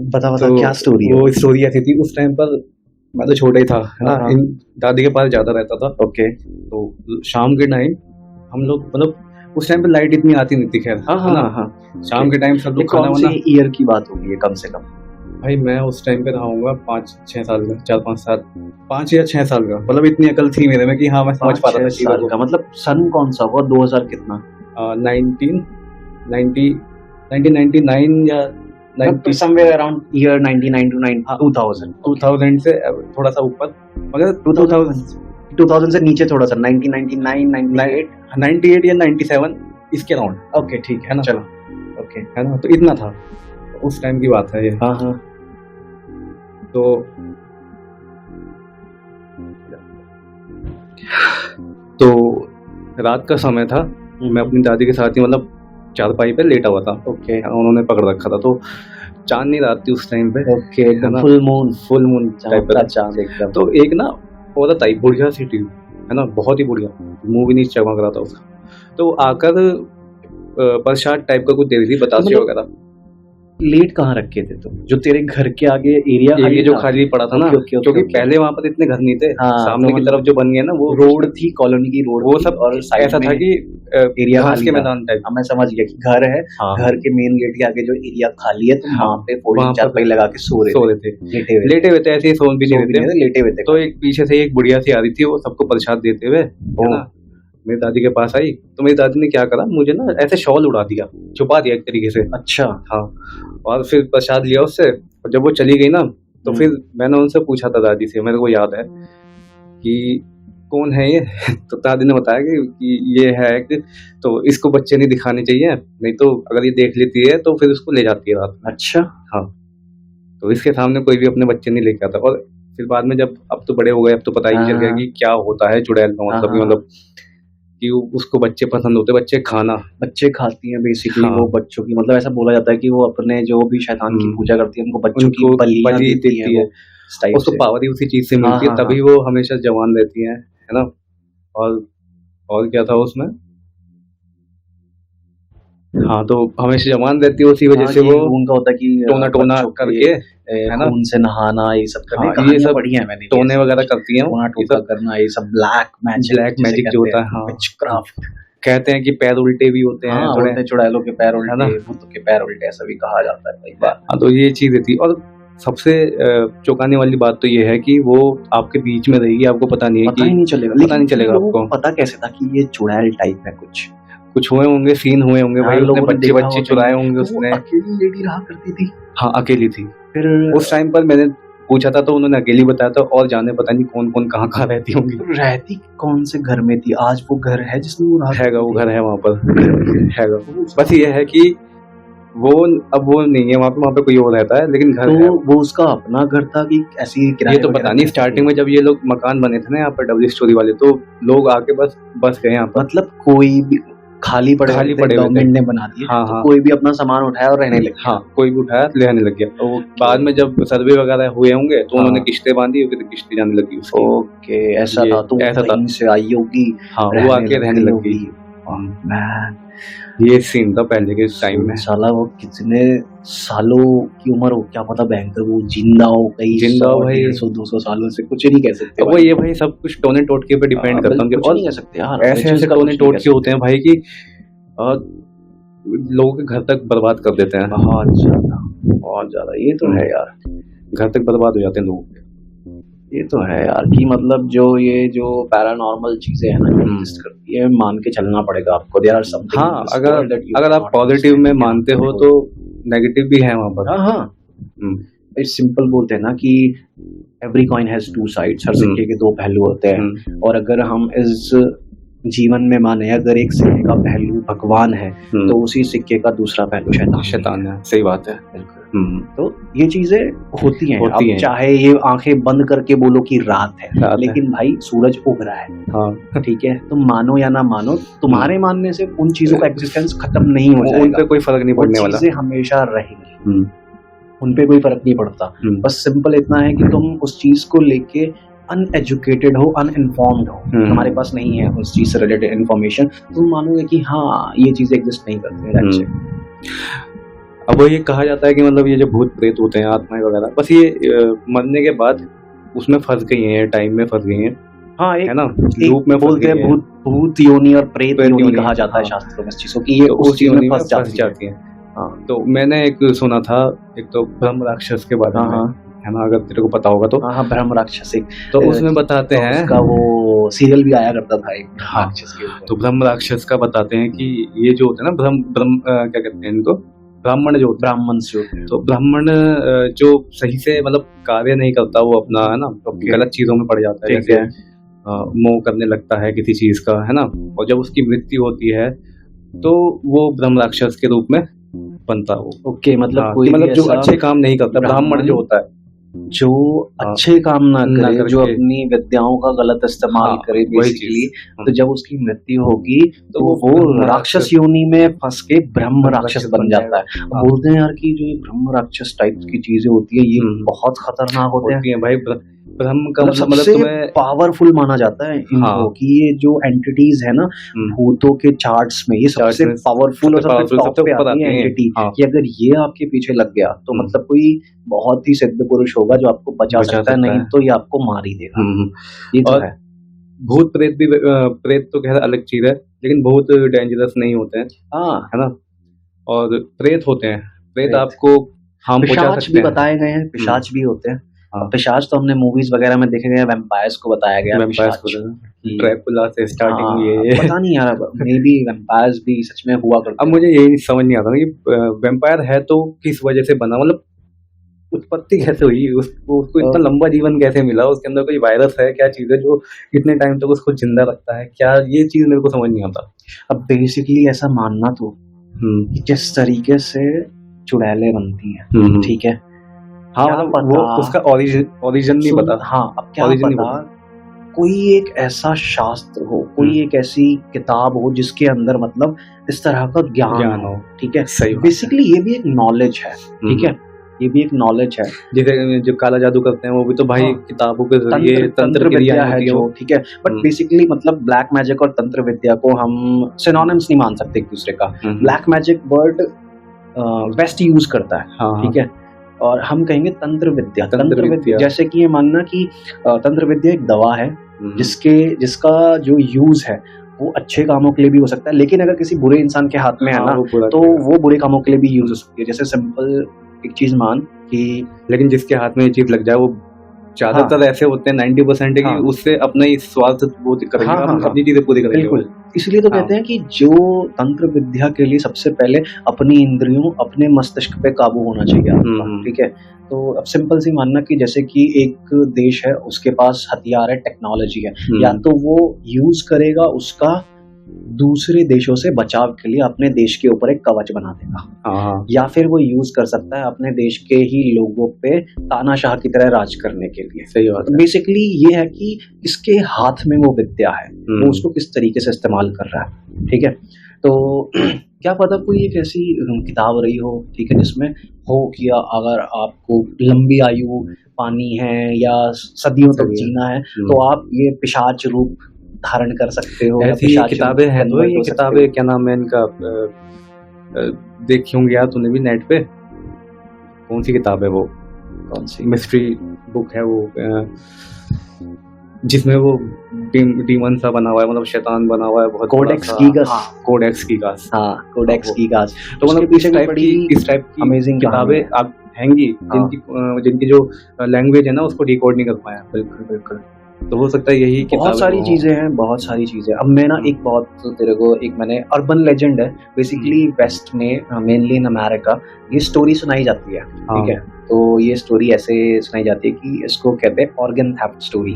बता तो क्या स्टोरी है? वो स्टोरी ऐसी थी, उस टाइम पर मैं तो छोटा ही था, है ना। हाँ। इन दादी के पास ज्यादा रहता था। ओके। तो शाम के टाइम हम लोग, मतलब उस टाइम पे लाइट इतनी आती नहीं थी, खैर, हाँ है ना। हाँ। शाम के टाइम सब ये लोग खाना कौन वाना। से ईयर की बात होगी ये कम से कम? भाई मैं उस टाइम पे रहूंगा 5-6 साल का, 4-5 साल, 5 या 6 साल का। मतलब इतनी अकल थी मेरे में कि हाँ मैं समझ पाता था 5-6 चीजों साल को। का मतलब सन कौन सा हुआ? 2000 कितना? 1999 या 90 समवेयर अराउंड ईयर 99 to 2000। 2000 से थोड़ा सा ऊपर, मगर 2000 से नीचे थोड़ा सा 1999 98। 98 या 97 इसके अराउंड। ओके ठीक है ना। चलो। ओके। है ना, तो इतना था, उस टाइम की बात है ये। हाँ हाँ। तो रात का समय था, मैं अपनी दादी के साथ ही मतलब चारपाई पे लेटा हुआ था। ओके। उन्होंने पकड़ रखा था, तो चांदनी रात थी उस टाइम पे। ओके है एकदम ना? फुल मून टाइप का का। चांद एकदम। तो एक ना औरत आई, बुढ़िया सी थी, है ना, बहुत ही बुढ़िया, मुंह भी नहीं चमक रहा था उसका। तो आकर प्रसाद टाइप का कुछ दे रही थी, बतासे मतलब वगैरह। लेट कहाँ रखे थे तुम? जो तेरे घर के आगे एरिया ये जो खाली पड़ा था ना, क्योंकि पहले वहाँ पर इतने घर नहीं थे। हाँ, सामने तो की तरफ जो बन गया ना, वो रोड थी, कॉलोनी की रोड वो थी, सब और साइड ऐसा में था कि एरिया घास खाली के था। मैदान टाइप। हाँ, मैं समझ गया कि घर है। हाँ। घर के मेन गेट के आगे जो एरिया खाली है, तुम हाँ, वहाँ पे वहाँ फोल्डिंग पर चारपाई लगा के सो थे, रहे थे। लेटे हुए थे, ऐसे ही सोन भी सो नहीं भी रहे नहीं थे। रहे, लेटे हुए थे। तो एक पीछे से एक बुढ़िया सी आ रही थी, वो सबको प्रसाद देते हुए, है ना, मेरी दादी के पास आई। तो मेरी दादी ने क्या करा, मुझे ना ऐसे शॉल उड़ा दिया, छुपा दिया एक तरीके से। अच्छा। हाँ, और फिर प्रसाद लिया उससे, और जब वो चली गई ना, तो फिर मैंने उनसे पूछा था दादी से, मेरे को याद है कि कौन है ये। तो दादी ने बताया कि ये है कि, तो इसको बच्चे नहीं दिखाने चाहिए, नहीं तो अगर ये देख लेती है तो फिर उसको ले जाती है रात में। अच्छा। हाँ, तो इसके सामने कोई भी अपने बच्चे नहीं लेके आता। और फिर बाद में जब अब तो बड़े हो गए, अब तो पता ही चल गया कि क्या होता है चुड़ैल का मतलब। हाँ। मतलब कि उसको बच्चे पसंद होते, बच्चे खाना, बच्चे खाती हैं बेसिकली। हाँ। वो बच्चों की, मतलब ऐसा बोला जाता है कि वो अपने जो भी शैतान की पूजा करती है, उनको बच्चों की बलियां बलि देती देती है। है। इस टाइप उसको से। पावर ही उसी चीज से मिलती है, हाँ, तभी वो हमेशा जवान रहती है ना। और क्या था उसमें, हाँ, तो हमेशा जवान रहती है, उसी वजह से वो उनका होता है कि टोना बच्चों करके, है ना, खून से नहाना, ये सब करने। हाँ, ये कहानियां सब पढ़ी है मैंने, टोने वगैरह करती हैं, टोना ये टोटा सब करना, ये सब ब्लैक मैजिक जो होता है। हाँ, विचक्राफ्ट। कहते हैं कि पैर उल्टे भी होते हैं हाँ, थोड़े, उल्टे चुड़ैलों के पैर है ना। उल्टे, भूतों के पैर उल्टे, ऐसा भी कहा जाता है कई बार। हाँ, तो ये चीजें थी। और सबसे चौंकाने वाली बात तो ये है कि वो आपके बीच में रहेगी, आपको पता नहीं है, पता ही नहीं चलेगा। पता नहीं चलेगा आपको। पता कैसे था कि ये चुड़ैल टाइप है? कुछ हुए होंगे, सीन हुए होंगे भाई, उसने बच्चे चुराए होंगे उसने। अकेली लेडी रहा करती थी। हाँ, अकेली थी। फिर उस टाइम पर मैंने पूछा था तो उन्होंने अकेली बताया था, और जाने पता नहीं कौन कौन कहाँ रहती होंगी। रहती कौन से घर में थी? आज वो घर है जिसमें वो रहा? हैगा, वो घर है वहाँ पर, हैगा। बस ये है कि वो अब वो नहीं है वहाँ पे कोई और रहता है, लेकिन घर है। वो उसका अपना घर था कि ऐसी किराए? ये तो पता नहीं। स्टार्टिंग में जब ये लोग मकान बने थे ना यहाँ पर डबल स्टोरी वाले, तो लोग आके बस गए यहाँ पर। मतलब कोई भी खाली पड़े गवर्नमेंट ने बना दिया। हाँ, तो कोई भी अपना सामान उठाया और रहने लग गया। हाँ, कोई भी उठाया रहने लग गया। तो बाद में जब सर्वे वगैरह हुए होंगे तो उन्होंने किस्तें बांधी होगी, तो किस्तें जाने लगी उसकी। ओके, ऐसा था। तो ऐसा था, से आई होगी। हाँ, वो आके रहने लग गई। ये सीन था पहले के टाइम में। साला वो कितने सालों की उम्र हो, क्या पता भयंकर वो जिंदा हो, कई जिंदा हो भाई, 100-200 सालों से, कुछ नहीं कह सकते। वो ये भाई सब कुछ टोने टोटके पे डिपेंड करता है। और नहीं कह सकते यार, ऐसे टोने टोटके होते हैं भाई कि लोगों के घर तक बर्बाद कर देते हैं। बहुत ज्यादा। ये तो है यार, घर तक बर्बाद हो जाते हैं लोग। ये तो है यार कि मतलब जो पैरानॉर्मल चीजें हैं ना, एग्जिस्ट करती है, मान के चलना पड़ेगा आपको। There are something. हाँ, अगर आप पॉजिटिव में मानते हो तो नेगेटिव भी है वहाँ पर। हाँ, इट्स सिंपल बोलते हैं ना कि every coin has two sides. हर सिक्के के दो पहलू होते हैं। और अगर हम इस जीवन में माने, अगर एक सिक्के का पहलू भगवान है, तो उसी सिक्के का दूसरा पहलू शैतान है। सही बात है, बिल्कुल। तो ये चीजें होती हैं। होती अब हैं। चाहे ये आंखें बंद करके बोलो कि रात है, रात है। लेकिन भाई सूरज उग रहा है, हाँ, ठीक है, तुम मानो या ना मानो, तुम्हारे मानने से उन चीजों का एग्जिस्टेंस खत्म नहीं हो उन जाएगा, पे कोई फर्क नहीं वो पड़ने वाला। चीजें हमेशा रहेंगी, हम्म, उन पे कोई फर्क नहीं पड़ता। बस सिंपल इतना है कि तुम उस चीज को लेके अनएजुकेटेड हो, अनइन्फॉर्म्ड हो, तुम्हारे पास नहीं है उस चीज से रिलेटेड इन्फॉर्मेशन, तुम मानोगे कि हाँ ये चीजें एग्जिस्ट नहीं करती हैं। that's it। अब वो ये कहा जाता है कि मतलब ये जो भूत प्रेत होते हैं, आत्माएं वगैरह, बस ये मरने के बाद उसमें फंस गई हैं, टाइम में फंस गई हैं, हाँ, है ना, एक लूप में फंस बोलते गई हैं हैं। भूत योनि और प्रेत प्रेत योनि योनि, कहा जाता है हाँ। शास्त्रों में इस चीजों की, ये तो उस चीज योनि में फंस जाती है। हैं। हाँ तो मैंने एक सुना था, एक तो ब्रह्म राक्षस के बारे में, हाँ है ना, अगर तेरे को पता होगा तो। हाँ, ब्रह्म राक्षस एक, तो उसमें बताते तो हैं, उसका वो सीरियल भी आया करता था एक हाँ, राक्षस के ऊपर। तो ब्रह्म राक्षस का बताते हैं कि ये जो होते हैं ना, क्या कहते हैं इनको, ब्राह्मण जो होते हैं, ब्राह्मण से होते हैं। तो ब्राह्मण जो सही से मतलब कार्य नहीं करता, वो अपना, है ना, गलत चीजों में पड़ जाता है, ठीक जैसे है। मोह करने लगता है किसी चीज का, है ना, और जब उसकी मृत्यु होती है तो वो ब्रह्म राक्षस के रूप में बनता है वो। ओके, मतलब हाँ, कोई कि मतलब भी जो ऐसा अच्छे काम नहीं करता, ब्राह्मण जो होता है, जो हाँ, अच्छे काम ना ना करे, जो करके, अपनी विद्याओं का गलत इस्तेमाल हाँ, करे वही बेसिकली, चीज। तो जब उसकी मृत्यु होगी तो वो वो ब्रह्म राक्षस राक्षस योनि में फंस के ब्रह्म ब्रह्म राक्षस राक्षस बन बन जाता है। जाएगा। अब बोलते हैं यार कि जो ये ब्रह्म राक्षस टाइप की चीजें होती है ये बहुत खतरनाक होते हैं। होती है भाई, ब्रह्म का मतलब मतलब सबसे तुम्हें, पावरफुल माना जाता है इनको, हाँ, कि ये जो एंटिटीज है ना भूतों के चार्ट्स में, ये सबसे में पावरफुल और सबसे टॉप पे ऊपर आती है एंटिटी, हाँ, कि अगर ये आपके पीछे लग गया तो मतलब कोई बहुत ही सिद्ध पुरुष होगा जो आपको बचा सकता है, नहीं तो ये आपको मार ही देगा। ये तो और है। भूत प्रेत भी, प्रेत तो खैर अलग चीज है, लेकिन बहुत डेंजरस नहीं होते हैं, हाँ, है ना, और प्रेत होते हैं, प्रेत प्रेत। आपको हार्म पहुंचा पिशाच सकते भी हैं। बताए गए हैं, पिशाच भी होते हैं। हाँ। पिशाच तो हमने मूवीज वगैरह में देखे गए, वैम्पायर्स को बताया गया वैम्पायर्स पिशाच। को ड्रैकुला से स्टार्टिंग हुई है हाँ, ये। पता नहीं यार, मे बी वैम्पायर्स भी सच में हुआ करते अब मुझे यही समझ नहीं आता ना कि वैम्पायर है तो किस वजह से बना, मतलब उत्पत्ति कैसे हुई, उसको इतना लंबा जीवन कैसे मिला, उसके अंदर कोई वायरस है, क्या चीज है जो इतने टाइम तक उसको जिंदा रखता है, क्या, ये चीज मेरे को समझ नहीं आता। अब बेसिकली ऐसा मानना तो कि जिस तरीके से चुड़ैलें बनती हैं, ठीक है, हाँ, क्या मतलब पता वो उसका ओरिजिन नहीं पता। हाँ, अब क्या origin नहीं पता कोई एक ऐसा शास्त्र हो, कोई एक ऐसी किताब हो जिसके अंदर मतलब इस तरह का ज्ञान हो, ठीक है। सही बात बेसिकली ये भी एक नॉलेज है, ठीक है, ये भी एक नॉलेज है। जैसे जो काला जादू करते हैं वो भी तो भाई हाँ, किताबों के जरिए तंत्र विद्या है जो, ठीक है, बट बेसिकली मतलब ब्लैक मैजिक और तंत्र विद्या को हम सिनोनिम्स नहीं मान सकते एक दूसरे का। Black magic word waste use करता है, ठीक है, और हम कहेंगे तंत्र विद्या। जैसे कि ये मानना कि तंत्र विद्या एक दवा है जिसका जो यूज है वो अच्छे कामों के लिए भी हो सकता है, लेकिन अगर किसी बुरे इंसान के हाथ में है ना तो वो बुरे कामों के लिए भी यूज हो सकती है। जैसे सिंपल एक चीज मान कि, लेकिन जिसके हाथ में ये चीज लग जाए वो ज्यादातर ऐसे होते हैं 90% की उससे अपना ही स्वार्थ वो करेंगे, अपनी चीजें पूरी करेंगे। बिल्कुल, इसलिए तो कहते हैं कि जो तंत्र विद्या के लिए सबसे पहले अपनी इंद्रियों, अपने मस्तिष्क पे काबू होना चाहिए आपका, ठीक है। तो अब सिंपल सी मानना कि जैसे कि एक देश है, उसके पास हथियार है, टेक्नोलॉजी है, या तो वो यूज करेगा उसका दूसरे देशों से बचाव के लिए, अपने देश के ऊपर एक कवच बना देगा, या फिर वो यूज कर सकता है अपने देश के ही लोगों पे तानाशाह की तरह राज करने के लिए। सही बात है। बेसिकली ये है कि इसके हाथ में वो विद्या है, वो उसको किस तरीके से इस्तेमाल कर रहा है, ठीक है। तो क्या पता कोई एक ऐसी किताब रही हो, ठीक है, जिसमें हो कि अगर आपको लंबी आयु पानी है या सदियों तक जीना है तो आप ये पिशाच रूप धारण कर सकते हो। ऐसी किताबें हैं, तो ये किताबें क्या नाम है इनका, देखी होंगी यार तूने भी नेट पे, कौन सी किताब है वो, कौन सी मिस्ट्री बुक है वो, जिसमें वो डीमन सा बना हुआ है, मतलब शैतान बना हुआ है बहुत, कोडेक्स कीगस। कोडेक्स कीगस, हाँ, कोडेक्स कीगस। तो मतलब इस टाइप की अमेजिंग किताबें आप हैंगी जिनकी जो लैंग्वेज है ना उसको डिकोड नहीं कर पाया। बिल्कुल। तो हो सकता है यही बहुत सारी चीजें हैं, बहुत सारी चीजें। अब मैं ना एक बहुत तेरे को एक मैंने अर्बन लेजेंड है बेसिकली वेस्ट में, मेनली इन अमेरिका, ये स्टोरी सुनाई जाती है, ठीक है। तो ये स्टोरी ऐसे सुनाई जाती है कि इसको कहते हैं organ theft story.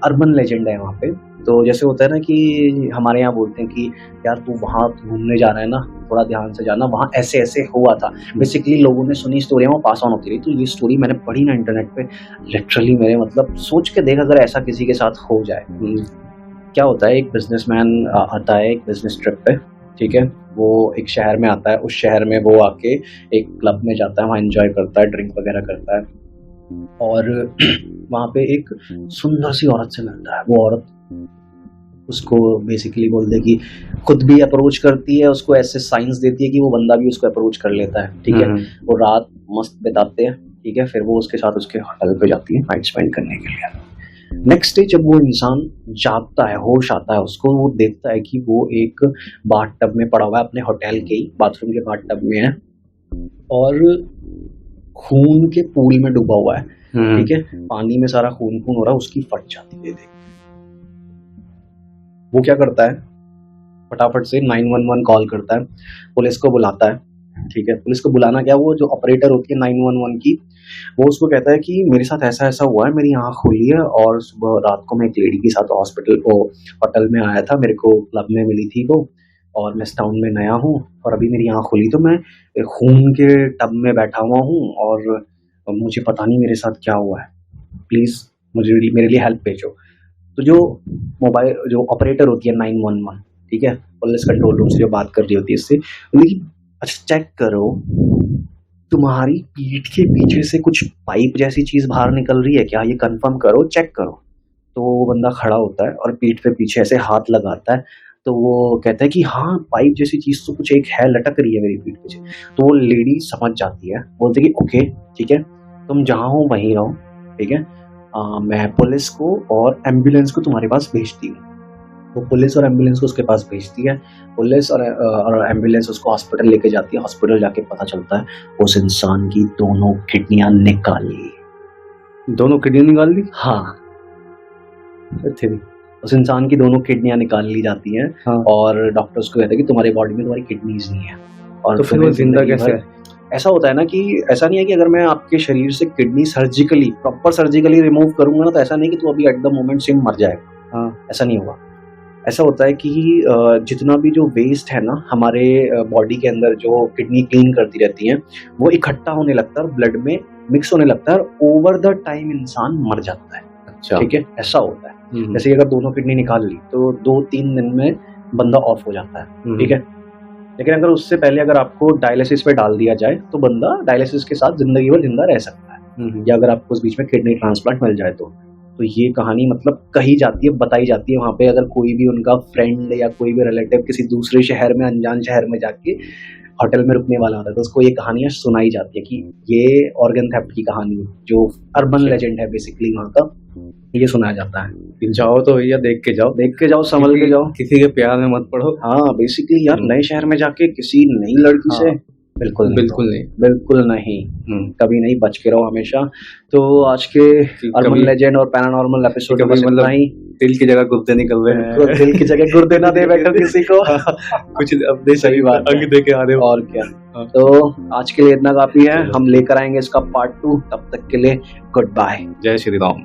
Urban legend है वहाँ पे तो जैसे होता है ना कि हमारे यहाँ बोलते हैं कि यार तू वहाँ घूमने जा रहा है ना, थोड़ा ध्यान से जाना, वहाँ ऐसे ऐसे हुआ था। बेसिकली लोगों ने सुनी स्टोरी, वो पास ऑन होती रही। तो ये स्टोरी मैंने पढ़ी ना इंटरनेट पे, लिटरली मेरे मतलब सोच के देख अगर ऐसा किसी के साथ हो जाए। क्या होता है, एक बिजनेसमैन आता है एक बिजनेस ट्रिप पे, ठीक है। वो एक शहर में आता है, उस शहर में वो आके एक क्लब में जाता है, वहाँ एंजॉय करता है, ड्रिंक वगैरह करता है, और वहाँ पे एक सुंदर सी औरत से मिलता है। वो औरत उसको बेसिकली बोलते कि खुद भी अप्रोच करती है, उसको ऐसे साइंस देती है कि वो बंदा भी उसको अप्रोच कर लेता है, ठीक है। वो रात मस्त बिताते हैं, ठीक है। फिर वो उसके साथ उसके होटल पे जाती है नाइट स्पेंड करने के लिए। नेक्स्ट डे जब वो इंसान जागता है, होश आता है उसको, वो देखता है कि वो एक बाथटब में पड़ा हुआ है, अपने होटल के ही बाथरूम के बाथटब में है, और खून के पूल में डूबा हुआ है, ठीक है। पानी में सारा खून खून हो रहा है, उसकी फट जाती है। वो क्या करता है, फटाफट से 911 कॉल करता है, पुलिस को बुलाता है, ठीक है। पुलिस को बुलाना क्या, वो जो ऑपरेटर होती है 911 की, वो उसको कहता है कि मेरे साथ ऐसा ऐसा हुआ है, मेरी आँख खुली है और सुबह रात को मैं एक लेडी के साथ होटल में आया था, मेरे को क्लब में मिली थी वो, और मैं इस टाउन में नया हूँ और अभी मेरी आँख खुली, तो मैं खून के टब में बैठा हुआ हूँ और मुझे पता नहीं मेरे साथ क्या हुआ है, प्लीज़ मुझे मेरे लिए हेल्प भेजो। तो जो ऑपरेटर होती है 911, ठीक है, पुलिस कंट्रोल रूम से जो बात कर रही होती है इससे, बोली अच्छा चेक करो, तुम्हारी पीठ के पीछे से कुछ पाइप जैसी चीज बाहर निकल रही है क्या, ये कंफर्म करो, चेक करो। तो वो बंदा खड़ा होता है और पीठ पे पीछे ऐसे हाथ लगाता है, तो वो कहता है कि हाँ पाइप जैसी चीज तो कुछ एक है, लटक रही है मेरी पीठ पीछे। तो वो लेडी समझ जाती है, बोलती है कि ओके ठीक है, तुम जहाँ हो वहीं रहो, ठीक है। मैं पुलिस को और एम्बुलेंस को तुम्हारे पास भेजती हूँ। वो पुलिस और एम्बुलेंस को उसके पास भेजती है, पुलिस और एम्बुलेंस उसको हॉस्पिटल लेके जाती है। हॉस्पिटल जाके पता चलता है उस इंसान की दोनों किडनियां निकाल ली। दोनों किडनी निकाल ली? हाँ, उस इंसान की दोनों किडनियां निकाल ली जाती हैं। हाँ। और डॉक्टर्स को कहते हैं कि तुम्हारे बॉडी में तुम्हारी किडनीज नहीं है। और तो फिर वो जिंदा कैसे है? ऐसा होता है ना कि ऐसा नहीं है कि अगर मैं आपके शरीर से kidney surgically proper surgically remove करूंगा ना, तो ऐसा नहीं कि तू अभी एट द मोमेंट से मर जाएगा। हाँ, ऐसा नहीं होगा। ऐसा होता है कि जितना भी जो वेस्ट है ना हमारे बॉडी के अंदर, जो किडनी क्लीन करती रहती हैं, वो इकट्ठा होने लगता है और ब्लड में मिक्स होने लगता है, और ओवर द टाइम इंसान मर जाता है। अच्छा, ठीक है, ऐसा होता है। जैसे कि अगर दोनों किडनी निकाल ली तो 2-3 दिन में बंदा ऑफ हो जाता है, ठीक है। लेकिन अगर उससे पहले अगर आपको डायलिसिस पे डाल दिया जाए तो बंदा डायलिसिस के साथ जिंदगी भर जिंदा रह सकता है, या अगर आपको उस बीच में किडनी ट्रांसप्लांट मिल जाए तो ये कहानी मतलब कही जाती है, बताई जाती है वहाँ पे। अगर कोई भी उनका फ्रेंड या कोई भी रिलेटिव किसी दूसरे शहर में, अनजान शहर में जाके होटल में रुकने वाला होता है, तो उसको ये कहानियां सुनाई जाती है कि ये ऑर्गन थेफ्ट की कहानी, जो अर्बन लेजेंड है बेसिकली वहाँ का, ये सुनाया जाता है। जाओ तो भैया देख के जाओ, संभल के जाओ, किसी के प्यार में मत पड़ो। हाँ, बेसिकली यार नए शहर में जाके किसी नई लड़की से बिल्कुल नहीं, कभी नहीं, बच के रहो हमेशा। तो आज के अर्बन लेजेंड और पैरानॉर्मल एपिसोड में मतलब ही दिल की जगह गुर्दे निकल रहे हैं, दिल की जगह गुर्दे ना दे बैठो किसी को। कुछ अपने सही बात, अंग दे के आ रहे हो। और क्या। तो आज के लिए इतना काफी है, हम लेकर आएंगे इसका पार्ट 2। तब तक के लिए गुड बाय, जय श्री राम।